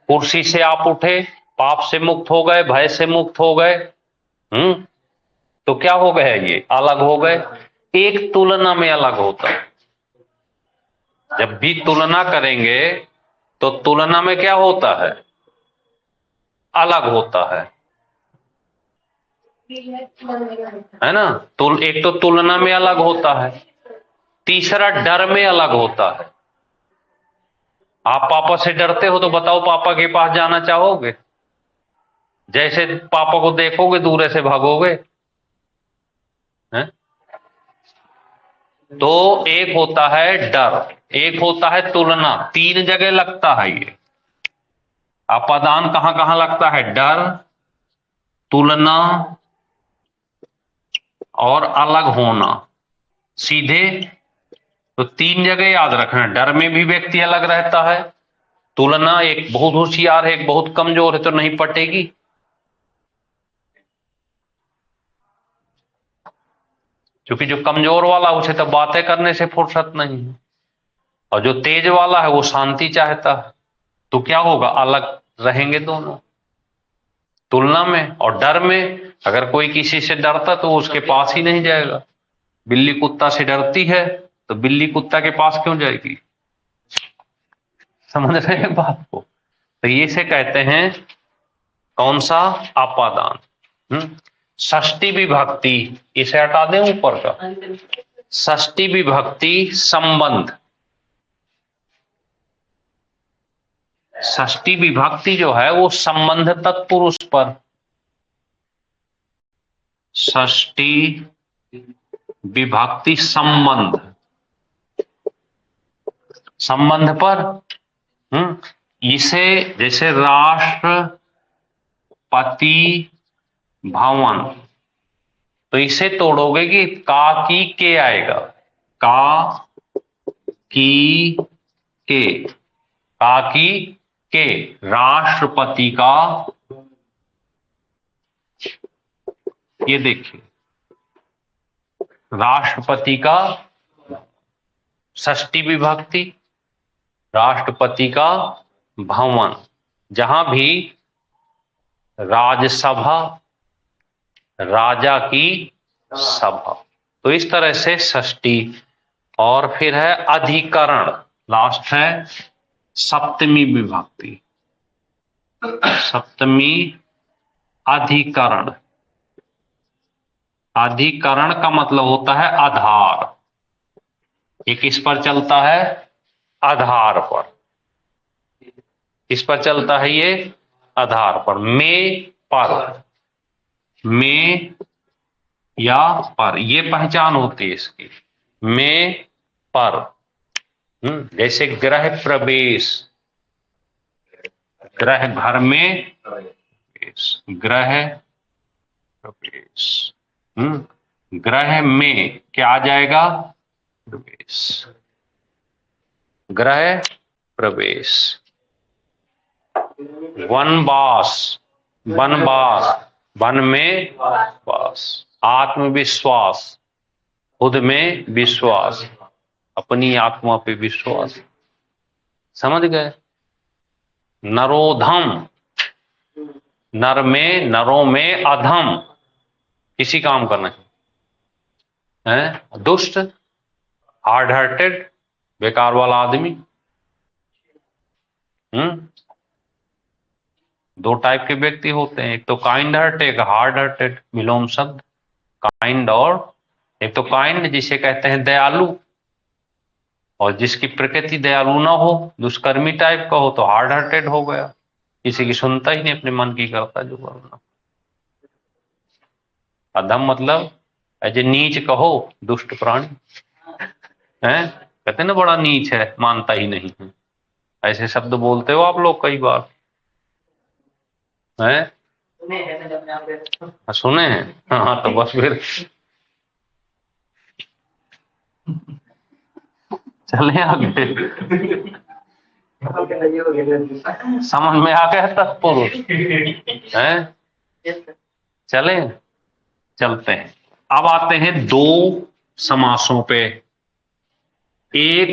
कुर्सी से आप उठे, पाप से मुक्त हो गए, भय से मुक्त हो गए, तो क्या हो गए, ये अलग हो गए। एक तुलना में अलग होता है। जब भी तुलना करेंगे तो तुलना में क्या होता है, अलग होता है ना। एक तो तुलना में अलग होता है, तीसरा डर में अलग होता है। आप पापा से डरते हो तो बताओ, पापा के पास जाना चाहोगे? जैसे पापा को देखोगे दूर से भागोगे, हैं? तो एक होता है डर, एक होता है तुलना, तीन जगह लगता है ये। अपादान कहां कहां लगता है? डर, तुलना और अलग होना। सीधे तो तीन जगह याद रखना। डर में भी व्यक्ति अलग रहता है, तुलना एक बहुत होशियार है एक बहुत कमजोर है तो नहीं पटेगी, क्योंकि जो कमजोर वाला उसे तो बातें करने से फुर्सत नहीं है, और जो तेज वाला है वो शांति चाहता है। तो क्या होगा, अलग रहेंगे दोनों। तुलना में और डर में, अगर कोई किसी से डरता तो उसके पास ही नहीं जाएगा। बिल्ली कुत्ता से डरती है तो बिल्ली कुत्ता के पास क्यों जाएगी? समझ रहे हैं बात को? तो ये से कहते हैं कौन सा, अपादान। षष्ठी विभक्ति, इसे हटा दें ऊपर का। षष्ठी विभक्ति संबंध। षष्ठी विभक्ति जो है वो संबंध तत्पुरुष पर, षष्ठी विभक्ति संबंध, संबंध पर। इसे जैसे राष्ट्रपति भवन, तो इसे तोड़ोगे कि का की के आएगा, का की के, का की के, राष्ट्रपति का। ये देखिए, राष्ट्रपति का षष्ठी विभक्ति, राष्ट्रपति का भवन, जहां भी राजसभा, राजा की सभा, तो इस तरह से षष्ठी। और फिर है अधिकरण, लास्ट है सप्तमी विभक्ति, सप्तमी अधिकरण। अधिकरण का मतलब होता है आधार, ये किस पर चलता है, आधार पर, किस पर चलता है ये, आधार पर। में पर, में या पर, ये पहचान होती है इसकी, में पर। जैसे गृह प्रवेश, गृह घर में प्रवेश, गृह प्रवेश। गृह में क्या आ जाएगा, प्रवेश, गृह प्रवेश। वनवास, वनवास, वन में वास। आत्मविश्वास, खुद में विश्वास, अपनी आत्मा पे विश्वास। समझ गए। नरोधम, नर में, नरों में अधम, किसी काम का नहीं है। दुष्ट, हार्ड हार्टेड, बेकार वाला आदमी। दो टाइप के व्यक्ति होते हैं, एक तो काइंड हार्ट, एक हार्ड हार्टेड, विलोम शब्द काइंड। और एक तो काइंड जिसे कहते हैं दयालु, और जिसकी प्रकृति दयालु ना हो, दुष्कर्मी टाइप का हो, तो हार्ड हार्टेड हो गया, किसी की सुनता ही नहीं, अपने मन की करता जो करना। अधम मतलब ऐसे नीच कहो, दुष्ट प्राणी है, कहते ना बड़ा नीच है, मानता ही नहीं है। ऐसे शब्द बोलते हो आप लोग कई बार है, सुने हैं। हाँ तो बस फिर चले आगे। समझ में आ गया तत्पुरुष है। चले, चलते हैं। अब आते हैं दो समासों पे, एक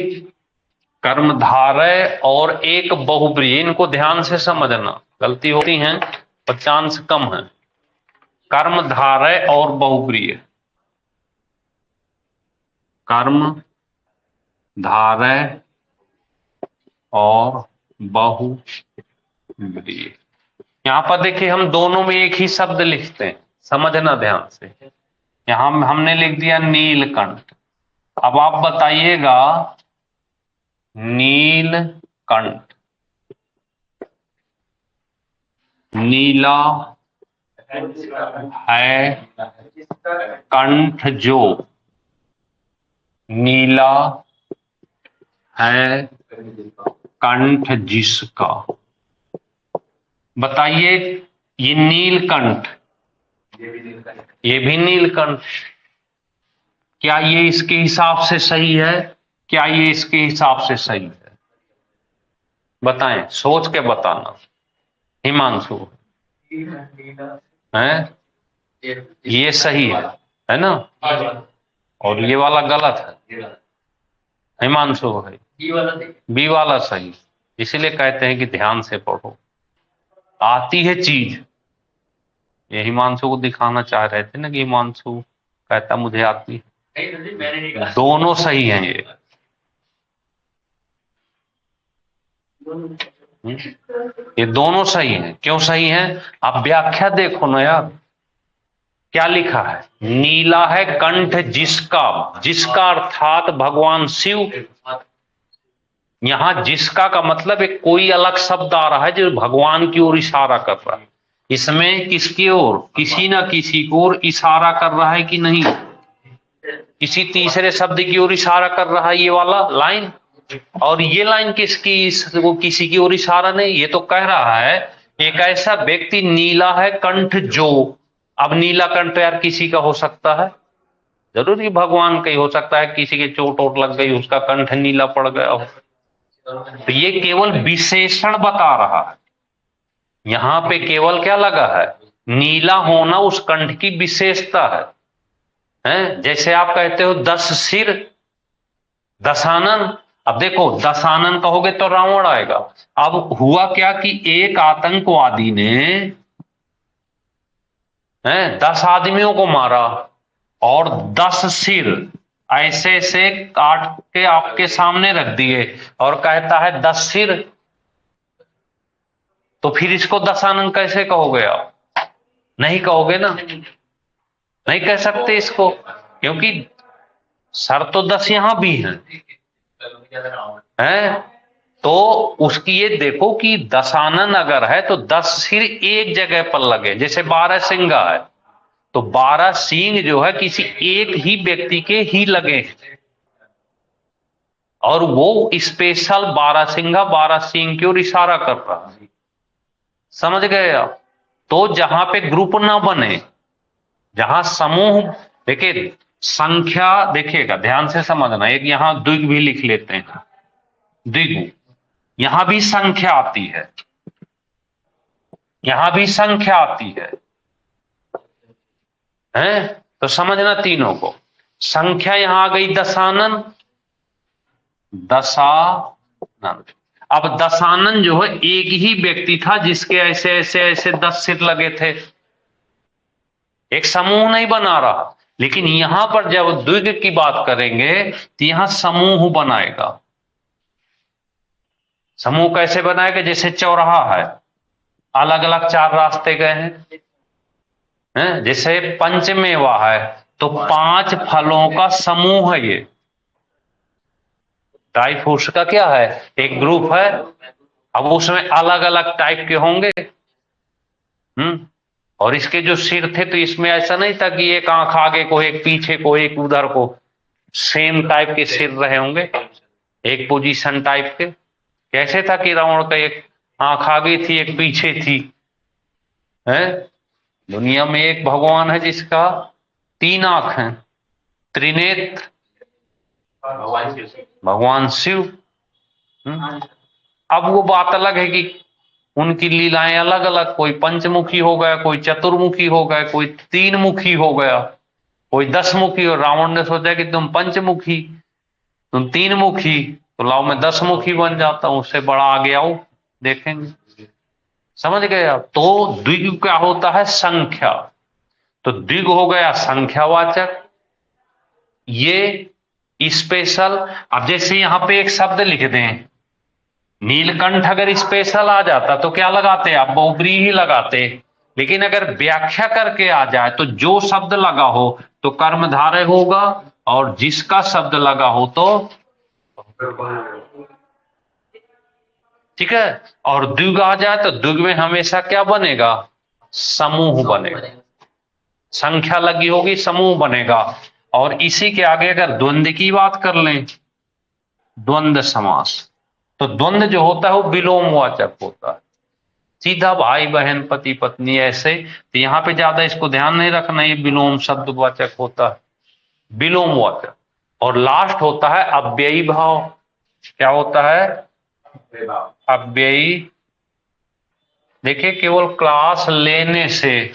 कर्मधारय और एक बहुब्रीहि। इनको ध्यान से समझना, गलती होती है पर चांस कम है। कर्मधारय और बहुब्रीहि, कर्मधारय और बहुब्रीहि। यहां पर देखिए हम दोनों में एक ही शब्द लिखते हैं, समझना ध्यान से। यहां हमने लिख दिया नीलकंठ। अब आप बताइएगा नीलकंठ, नीला है कंठ जो, नीला है कंठ जिसका। बताइए ये नीलकंठ, ये भी नीलकंठ, क्या ये इसके हिसाब से सही है? क्या ये इसके हिसाब से सही है? बताएं, सोच के बताना। हिमांशु है, ये सही है ना? और ये वाला गलत है, हिमांशु है, बी वाला सही। इसीलिए कहते हैं कि ध्यान से पढ़ो, आती है चीज। ये हिमांशु को दिखाना चाह रहे थे ना कि हिमांशु कहता मुझे आती है। दोनों सही हैं ये। ये दोनों सही हैं। क्यों सही हैं? आप व्याख्या देखो ना यार, क्या लिखा है? नीला है कंठ जिसका, जिसका अर्थात भगवान शिव। यहां जिसका का मतलब एक कोई अलग शब्द आ रहा है जो भगवान की ओर इशारा कर रहा है। इसमें किसकी ओर? किसी ना किसी की ओर इशारा कर रहा है कि नहीं? किसी तीसरे शब्द की ओर इशारा कर रहा है ये वाला लाइन। और ये लाइन किसकी, वो किसी की ओर इशारा नहीं, ये तो कह रहा है एक ऐसा व्यक्ति नीला है कंठ जो। अब नीला कंठ यार किसी का हो सकता है? जरूरी भगवान का ही हो सकता है। किसी के चोट वोट लग गई, उसका कंठ नीला पड़ गया हो। तो ये केवल विशेषण बता रहा है। यहां पे केवल क्या लगा है? नीला होना उस कंठ की विशेषता है? जैसे आप कहते हो 10 सिर, दशानन। अब देखो दशानन कहोगे तो रावण आएगा। अब हुआ क्या कि एक आतंकवादी ने 10 आदमियों को मारा और 10 सिर ऐसे से काट के आपके सामने रख दिए और कहता है 10 सिर। तो फिर इसको दशानन कैसे कहोगे आप? नहीं कहोगे ना, नहीं कह सकते इसको, क्योंकि सर तो 10 यहां भी हैं। तो उसकी ये देखो कि दशानन अगर है तो 10 सिर एक जगह पर लगे। जैसे 12 सिंगा है तो 12 सींग जो है किसी एक ही व्यक्ति के ही लगे, और वो स्पेशल 12 सिंगा 12 सींग की ओर इशारा कर रहा है। समझ गए आप? तो जहां पे ग्रुप ना बने, जहां समूह, देखिए संख्या, देखिएगा ध्यान से समझना। एक यहां द्विग भी लिख लेते हैं, द्विगु। यहां भी संख्या आती है, यहां भी संख्या आती है? तो समझना तीनों को। संख्या यहां आ गई दशानन, दशानन। अब दशानन जो है एक ही व्यक्ति था जिसके ऐसे ऐसे ऐसे 10 सिर लगे थे, एक समूह नहीं बना रहा। लेकिन यहां पर जब द्विग की बात करेंगे तो यहां समूह बनाएगा। समूह कैसे बनाएगा? जैसे चौराहा है, अलग अलग 4 रास्ते गए हैं? जैसे पंचमेवा है तो 5 फलों का समूह है। ये ड्राई फ्रूट्स का क्या है? एक ग्रुप है। अब उसमें अलग अलग टाइप के होंगे। और इसके जो सिर थे तो इसमें ऐसा नहीं था कि एक आंख आगे को, एक पीछे को, एक उधर को, सेम टाइप के सिर रहे होंगे, एक पोजीशन टाइप के। कैसे था कि रावण का एक आंख आगे थी, एक पीछे थी। है दुनिया में एक भगवान है जिसका 3 आंख हैं, त्रिनेत्र, भगवान शिव। अब वो बात अलग है कि उनकी लीलाएं अलग अलग, कोई पंचमुखी हो गया, कोई चतुर्मुखी हो गया, कोई 3 मुखी हो गया। कोई 10 मुखी और रावण ने सोचा कि तुम पंचमुखी, तुम 3 मुखी, तो लाओ मैं 10 मुखी बन जाता हूं, उससे बड़ा आगे आओ देखेंगे। समझ गए आप? तो द्विग क्या होता है? संख्या। तो द्विग हो गया संख्यावाचक, ये स्पेशल। अब जैसे यहां पे एक शब्द लिख दें नीलकंठ, अगर स्पेशल आ जाता तो क्या लगाते? आप बहुब्री ही लगाते। लेकिन अगर व्याख्या करके आ जाए तो जो शब्द लगा हो तो कर्मधारय होगा, और जिसका शब्द लगा हो तो, ठीक है। और द्विग आ जाए तो द्विग में हमेशा क्या बनेगा? समूह बनेगा। संख्या लगी होगी, समूह बनेगा। और इसी के आगे अगर द्वंद्व की बात कर लें, द्वंद्व समास, तो द्वंद्व जो होता है वो विलोमवाचक होता है, सीधा भाई बहन पति पत्नी ऐसे। तो यहाँ पे ज्यादा इसको ध्यान नहीं रखना, ये विलोम शब्दवाचक होता है, विलोमवाचक। और लास्ट होता है अव्ययी भाव। क्या होता है? अव्ययी। देखिए केवल क्लास लेने से,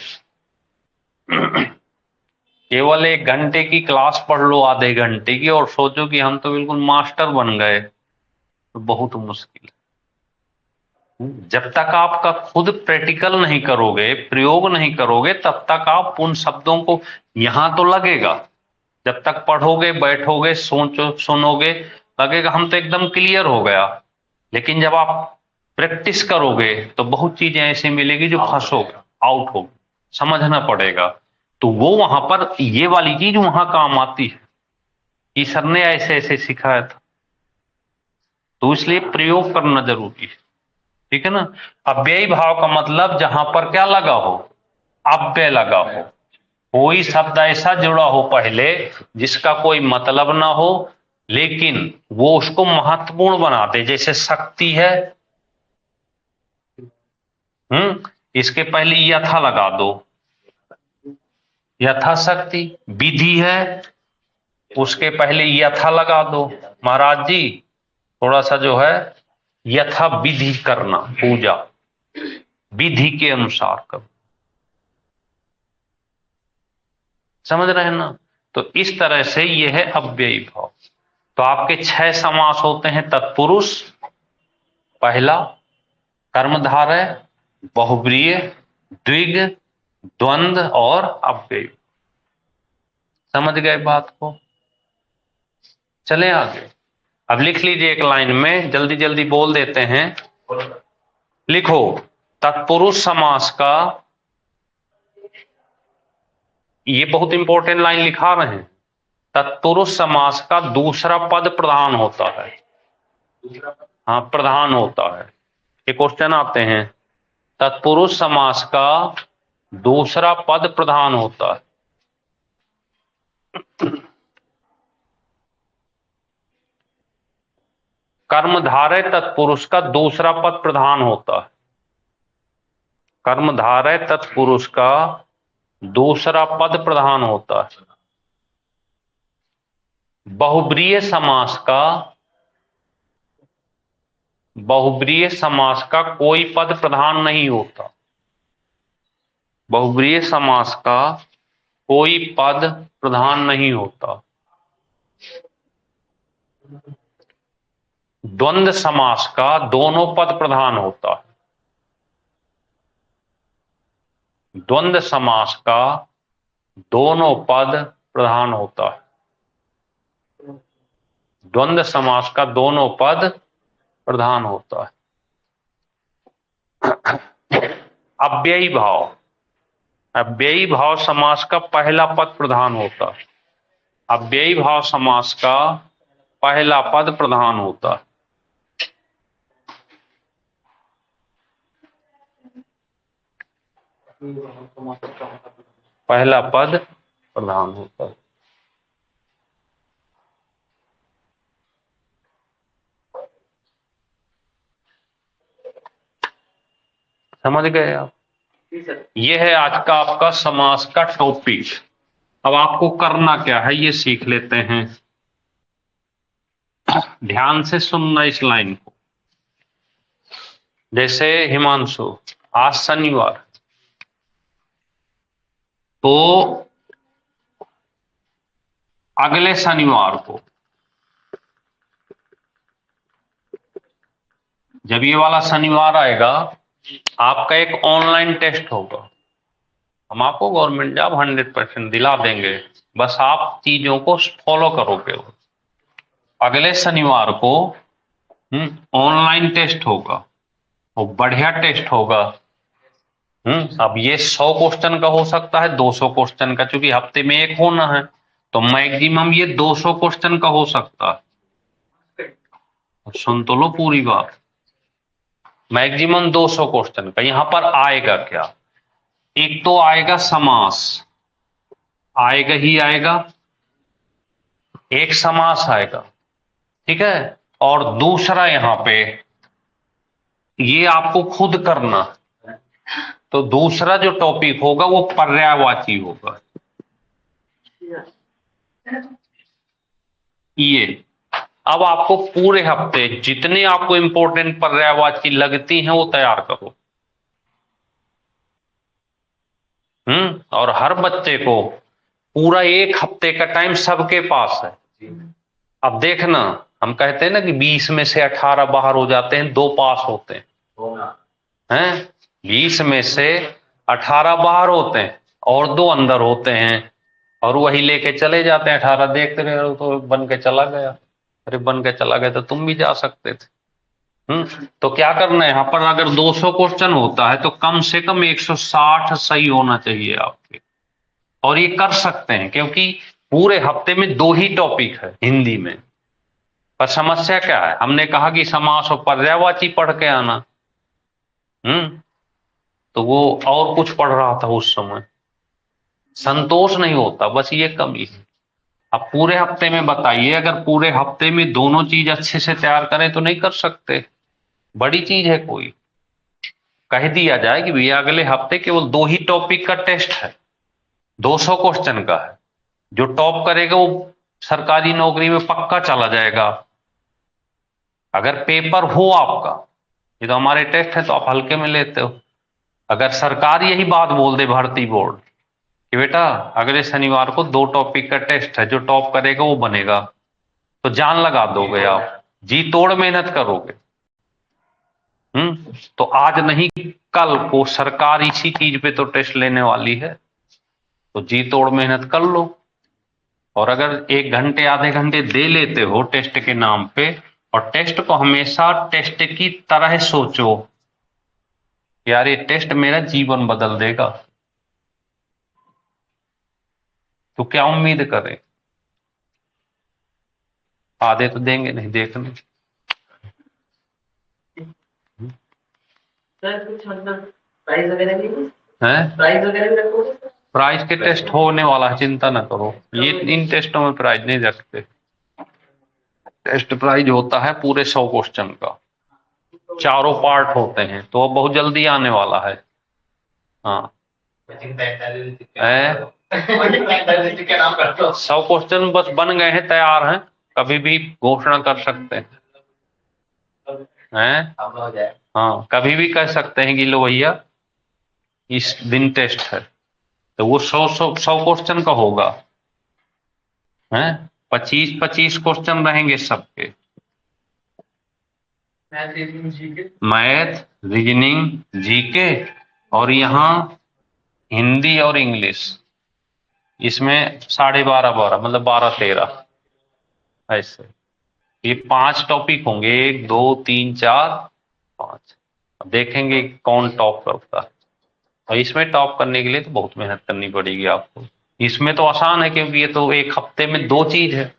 केवल 1 घंटे की क्लास पढ़ लो, आधे घंटे की, और सोचो कि हम तो बिल्कुल मास्टर बन गए, तो बहुत मुश्किल है। जब तक आपका खुद प्रैक्टिकल नहीं करोगे, प्रयोग नहीं करोगे, तब तक आप उन शब्दों को, यहां तो लगेगा, जब तक पढ़ोगे बैठोगे सोचो सुनोगे लगेगा हम तो एकदम क्लियर हो गया। लेकिन जब आप प्रैक्टिस करोगे तो बहुत चीजें ऐसी मिलेगी जो फंसोगे, आउट होगी, समझना पड़ेगा। तो वो वहां पर ये वाली चीज वहां काम आती है कि सर ने ऐसे ऐसे सिखाया था, तो इसलिए प्रयोग करना जरूरी है। ठीक है ना? अव्ययी भाव का मतलब जहां पर क्या लगा हो? अव्यय लगा हो, कोई शब्द ऐसा जुड़ा हो पहले जिसका कोई मतलब ना हो, लेकिन वो उसको महत्वपूर्ण बना दे। जैसे शक्ति है, इसके पहले यथा लगा दो, यथाशक्ति। विधि है, उसके पहले यथा लगा दो, महाराज जी थोड़ा सा जो है यथा विधि करना, पूजा विधि के अनुसार करो। समझ रहे हैं ना? तो इस तरह से यह है अव्ययी भाव। तो आपके 6 समास होते हैं: तत्पुरुष पहला, कर्मधारय, बहुब्रीय, द्विग, द्वंद्व और अव्ययी। समझ गए बात को? चले आगे। अब लिख लीजिए एक लाइन में, जल्दी जल्दी बोल देते हैं। लिखो, तत्पुरुष समास का, ये बहुत इंपॉर्टेंट लाइन लिखा रहे हैं, तत्पुरुष समास का दूसरा पद प्रधान होता है। हाँ, प्रधान होता है। ये क्वेश्चन आते हैं, तत्पुरुष समास का दूसरा पद प्रधान होता है। कर्मधारय तत्पुरुष का दूसरा पद प्रधान होता है। कर्मधारय तत्पुरुष का दूसरा पद प्रधान होता है। बहुब्रीय समास का, बहुब्रीय समास का कोई पद प्रधान नहीं होता। बहुब्रीय समास का कोई पद प्रधान नहीं होता। द्वंद्व समास का दोनों पद प्रधान होता है। द्वंद्व समास का दोनों पद प्रधान होता है। द्वंद्व समास का दोनों पद प्रधान होता है। अव्ययी भाव, अव्ययी भाव समास का पहला पद प्रधान होता है। अव्ययी भाव समास का पहला पद प्रधान होता है। पहला पद प्रधान होता है। समझ गए आप? ये है आज का आपका समास का टॉपिक। अब आपको करना क्या है ये सीख लेते हैं। ध्यान से सुनना इस लाइन को। जैसे हिमांशु, आज शनिवार, तो अगले शनिवार को जब ये वाला शनिवार आएगा, आपका एक ऑनलाइन टेस्ट होगा। हम आपको गवर्नमेंट जॉब 100% दिला देंगे, बस आप चीजों को फॉलो करोगे। अगले शनिवार को ऑनलाइन टेस्ट होगा, वो बढ़िया टेस्ट होगा। अब ये 100 क्वेश्चन का हो सकता है, 200 क्वेश्चन का, क्योंकि हफ्ते में एक होना है, तो मैक्सिमम ये 200 क्वेश्चन का हो सकता है। सुन तो लो पूरी बात, मैक्सिमम 200 क्वेश्चन का। यहां पर आएगा क्या, एक तो आएगा समास, आएगा ही आएगा, एक समास आएगा, ठीक है। और दूसरा यहां पे ये आपको खुद करना, तो दूसरा जो टॉपिक होगा वो पर्यायवाची होगा। ये अब आपको पूरे हफ्ते जितने आपको इंपॉर्टेंट पर्यायवाची लगती हैं वो तैयार करो। और हर बच्चे को पूरा एक हफ्ते का टाइम सबके पास है। अब देखना, हम कहते हैं ना कि 20 में से 18 बाहर हो जाते हैं, 2 पास होते हैं। 20 में से 18 बाहर होते हैं और 2 अंदर होते हैं, और वही लेके चले जाते हैं। 18 देखते रहे तो बन के चला गया, अरे बन के चला गया तो तुम भी जा सकते थे। तो क्या करना है, यहाँ पर अगर 200 क्वेश्चन होता है तो कम से कम 160 सही होना चाहिए आपके। और ये कर सकते हैं क्योंकि पूरे हफ्ते में 2 ही टॉपिक है हिंदी में। पर समस्या क्या है, हमने कहा कि समास और पर्यायवाची पढ़ के आना। तो वो और कुछ पढ़ रहा था उस समय, संतोष नहीं होता, बस ये कमी है। अब पूरे हफ्ते में बताइए, अगर पूरे हफ्ते में दोनों चीज अच्छे से तैयार करें तो नहीं कर सकते। बड़ी चीज है कोई, कह दिया जाए कि भैया अगले हफ्ते केवल 2 ही टॉपिक का टेस्ट है, 200 क्वेश्चन का है, जो टॉप करेगा वो सरकारी नौकरी में पक्का चला जाएगा। अगर पेपर हो आपका, ये तो हमारे टेस्ट है तो आप हल्के में लेते हो। अगर सरकार यही बात बोल दे, भर्ती बोर्ड, कि बेटा अगले शनिवार को 2 टॉपिक का टेस्ट है, जो टॉप करेगा वो बनेगा, तो जान लगा दोगे आप, जी तोड़ मेहनत करोगे। तो आज नहीं कल को सरकार इसी चीज पे तो टेस्ट लेने वाली है, तो जी तोड़ मेहनत कर लो। और अगर 1 घंटे आधे घंटे दे लेते हो टेस्ट के नाम पे, और टेस्ट को हमेशा टेस्ट की तरह सोचो, यार ये टेस्ट मेरा जीवन बदल देगा, तो क्या उम्मीद करें, आधे तो देंगे नहीं, देखने। कुछ मतलब प्राइस वगैरह भी है, प्राइस वगैरह भी रखोगे? प्राइज के टेस्ट होने वाला है, चिंता ना करो, ये इन टेस्टों में प्राइज नहीं रखते। टेस्ट प्राइज होता है पूरे 100 क्वेश्चन का, चारों पार्ट होते हैं, तो वो बहुत जल्दी आने वाला है। हाँ, 100 क्वेश्चन बस बन गए हैं, तैयार हैं, कभी भी घोषणा कर सकते हैं। हाँ, कभी भी कह सकते हैं कि लो भैया इस दिन टेस्ट है, तो वो 100 क्वेश्चन का होगा। 25 क्वेश्चन रहेंगे सबके, मैथ, रीजनिंग, जीके, और यहाँ हिंदी और इंग्लिश, इसमें 12.5 मतलब 12-13 ऐसे। ये 5 टॉपिक होंगे, 1 2 3 4 5। देखेंगे कौन टॉप करता है, और इसमें टॉप करने के लिए तो बहुत मेहनत करनी पड़ेगी आपको। इसमें तो आसान है क्योंकि ये तो एक हफ्ते में 2 चीज है,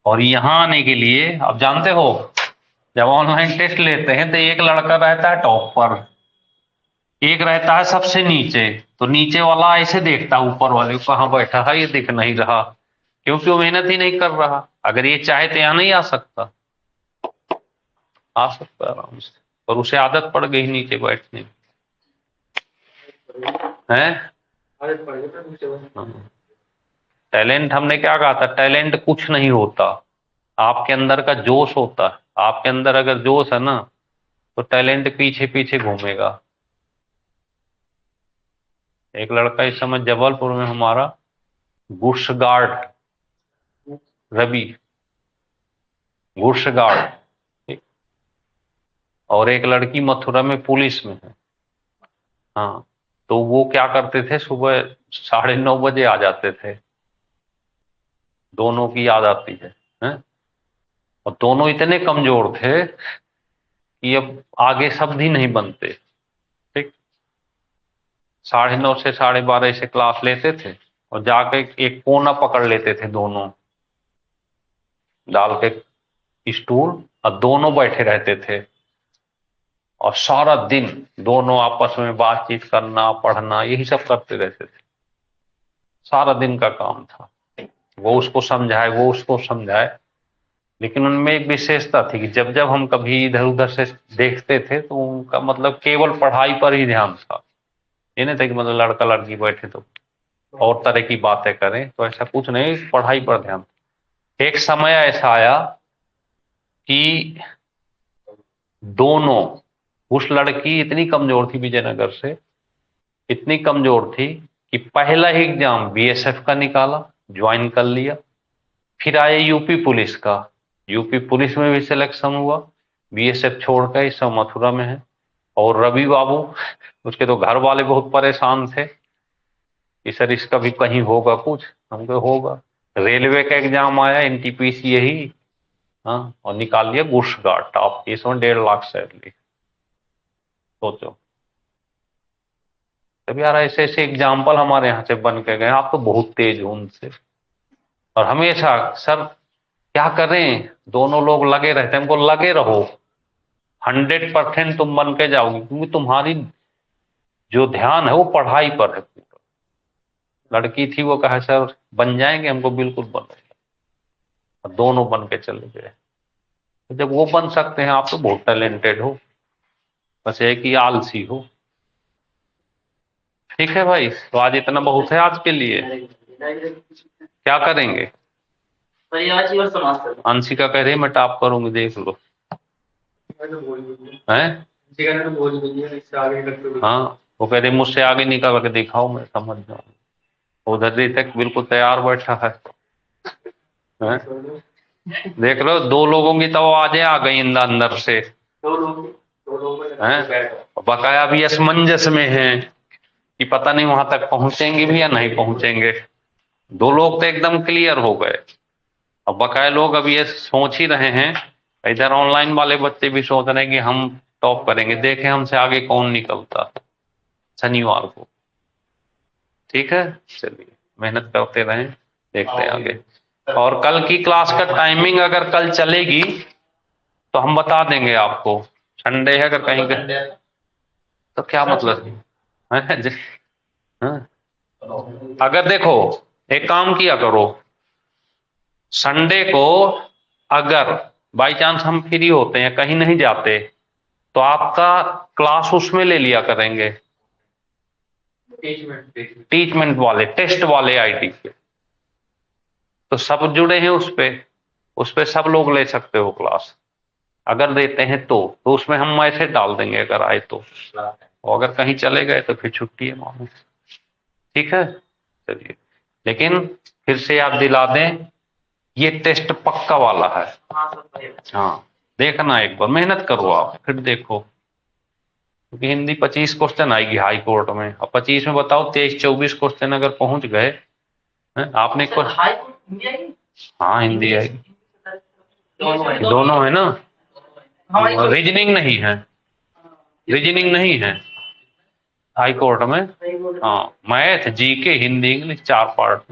और यहाँ आने के लिए आप जानते हो, जब ऑनलाइन टेस्ट लेते हैं तो एक लड़का रहता है टॉप पर, एक रहता है सबसे नीचे, तो नीचे वाला ऐसे देखता है ऊपर वाले को, कहाँ बैठा है, ये दिख नहीं रहा, क्योंकि वो मेहनत ही नहीं कर रहा। अगर ये चाहे तो यहाँ नहीं आ सकता, आ सकता है आराम से, पर उसे आदत पड़ गई नीचे बैठने की। है टैलेंट, हमने क्या कहा था, टैलेंट कुछ नहीं होता, आपके अंदर का जोश होता है। आपके अंदर अगर जोश है ना, तो टैलेंट पीछे पीछे घूमेगा। एक लड़का इस समय जबलपुर में हमारा गुड्स गार्ड रवि घूसगाड़, ठीक। और एक लड़की मथुरा में पुलिस में है। हाँ, तो वो क्या करते थे, सुबह 9:30 बजे आ जाते थे। दोनों की याद आती है, हैं? और दोनों इतने कमजोर थे कि अब आगे शब्द ही नहीं बनते, ठीक। 9:30 से 12:30 से क्लास लेते थे और जाके एक कोना पकड़ लेते थे, दोनों डाल के स्टूल, और दोनों बैठे रहते थे और सारा दिन दोनों आपस में बातचीत करना, पढ़ना, यही सब करते रहते थे। सारा दिन का काम था। वो उसको समझाए, वो उसको समझाए। लेकिन उनमें एक विशेषता थी कि जब जब हम कभी इधर उधर से देखते थे तो उनका मतलब केवल पढ़ाई पर ही ध्यान था। ये नहीं था कि मतलब लड़का लड़की बैठे तो और तरह की बातें करें, तो ऐसा कुछ नहीं, पढ़ाई पर ध्यान। एक समय ऐसा आया कि दोनों, उस लड़की इतनी कमजोर थी विजयनगर से, इतनी कमजोर थी कि पहला ही एग्जाम बीएसएफ का निकाला, ज्वाइन कर लिया। फिर आए यूपी पुलिस का, यूपी पुलिस में भी सिलेक्शन हुआ। बीएसएफ छोड़कर इस समय मथुरा में है। और रवि बाबू, उसके तो घर वाले बहुत परेशान थे कि सर इसका भी कहीं होगा कुछ। हमको होगा। रेलवे का एग्जाम आया, एनटीपीसी यही, हाँ, और निकाल लिया घूसगाड़ टॉप, इसमें 1.5 लाख सैलरी। सोचो। तब यार ऐसे ऐसे एग्जाम्पल हमारे यहाँ से बन के गए। आप तो बहुत तेज हो उनसे। और हमेशा सर क्या करें, दोनों लोग लगे रहते हैं। हमको लगे रहो, 100% तुम बन के जाओगी, क्योंकि तुम्हारी जो ध्यान है वो पढ़ाई पर है पूरा। लड़की थी, वो कहा सर बन जाएंगे, हमको बिल्कुल बनो। और दोनों बन के चले गए। तो जब वो बन सकते हैं, आप तो बहुत टैलेंटेड हो, बस एक ही आलसी हो। ठीक है भाई, तो आज इतना बहुत है आज के लिए। क्या करेंगे? अंशिका कह रही है मैं टॉप करूंगी, देख लो। हैं? हाँ, वो कह रही मुझसे आगे निकल के दिखाओ, मैं समझ जाऊँ। उधर ही तक बिल्कुल तैयार बैठा है। हैं? देख लो, दो लोगों की तो आवाजें आ गई अंदर से। हैं? बकाया भी असमंजस में है कि पता नहीं वहां तक पहुंचेंगे भी या नहीं पहुंचेंगे। दो लोग तो एकदम क्लियर हो गए। अब बकाया लोग अब ये सोच ही रहे हैं, इधर ऑनलाइन वाले बच्चे भी सोच रहे हैं कि हम टॉप करेंगे, देखें हमसे आगे कौन निकलता शनिवार को। ठीक है, चलिए मेहनत करते रहें, देखते हैं आगे। और कल की क्लास का टाइमिंग अगर कल चलेगी तो हम बता देंगे आपको। संडे है अगर कहीं का, तो क्या मतलब है? हाँ? अगर देखो, एक काम किया करो, संडे को अगर बाई चांस हम फ्री होते हैं, कहीं नहीं जाते, तो आपका क्लास उसमें ले लिया करेंगे, टीचमेंट वाले, टेस्ट वाले आईटी के। तो सब जुड़े हैं उस पे सब लोग ले सकते हो क्लास, अगर देते हैं तो उसमें हम मैसेज डाल देंगे अगर आए तो। और अगर कहीं चले गए तो फिर छुट्टी है मामू। ठीक है, चलिए। लेकिन फिर से याद दिला दें, ये टेस्ट पक्का वाला है। हाँ, देखना एक बार, मेहनत करो आप, फिर देखो। क्योंकि हिंदी 25 क्वेश्चन आएगी हाई कोर्ट में, और 25 में बताओ 23-24 क्वेश्चन अगर पहुंच गए हैं आपने को। हाँ, हिंदी आएगी, दोनों है ना। रीजनिंग नहीं है, रीजनिंग नहीं है हाई कोर्ट में। हाँ, math, GK, Hindi, English, 4 part,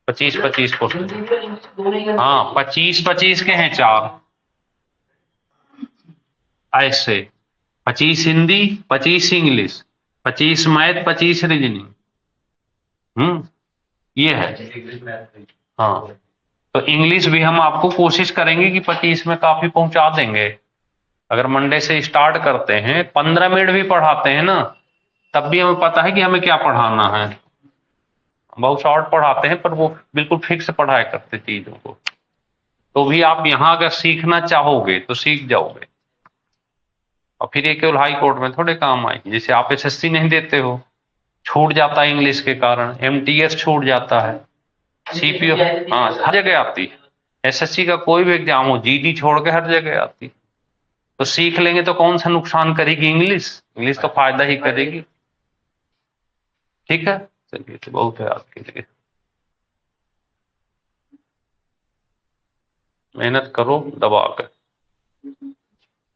25-25 question. हाँ, 25-25 के हैं 4, ऐसे 25 हिंदी, 25 इंग्लिश, 25 मैथ, 25 रीजनिंग। ये है। हाँ, तो इंग्लिश भी हम आपको कोशिश करेंगे कि 25 में काफी पहुंचा देंगे। अगर मंडे से स्टार्ट करते हैं, 15 मिनट भी पढ़ाते हैं ना, तब भी हमें पता है कि हमें क्या पढ़ाना है। बहुत शॉर्ट पढ़ाते हैं, पर वो बिल्कुल फिक्स पढ़ाया करते चीजों को। तो भी आप यहाँ अगर सीखना चाहोगे तो सीख जाओगे, और फिर ये केवल हाई कोर्ट में थोड़े काम आएगी। जैसे आप एसएससी नहीं देते हो, छूट जाता है इंग्लिश के कारण, एमटीएस छूट जाता है, सीपीओ, हाँ, हर जगह आती है। एसएससी का कोई भी एग्जाम हो, जीडी छोड़ के हर जगह आती। तो सीख लेंगे तो कौन सा नुकसान करेगी इंग्लिश, इंग्लिश तो फायदा ही करेगी। ठीक है, चलिए तो बहुत है आज के लिए। मेहनत करो दबा कर।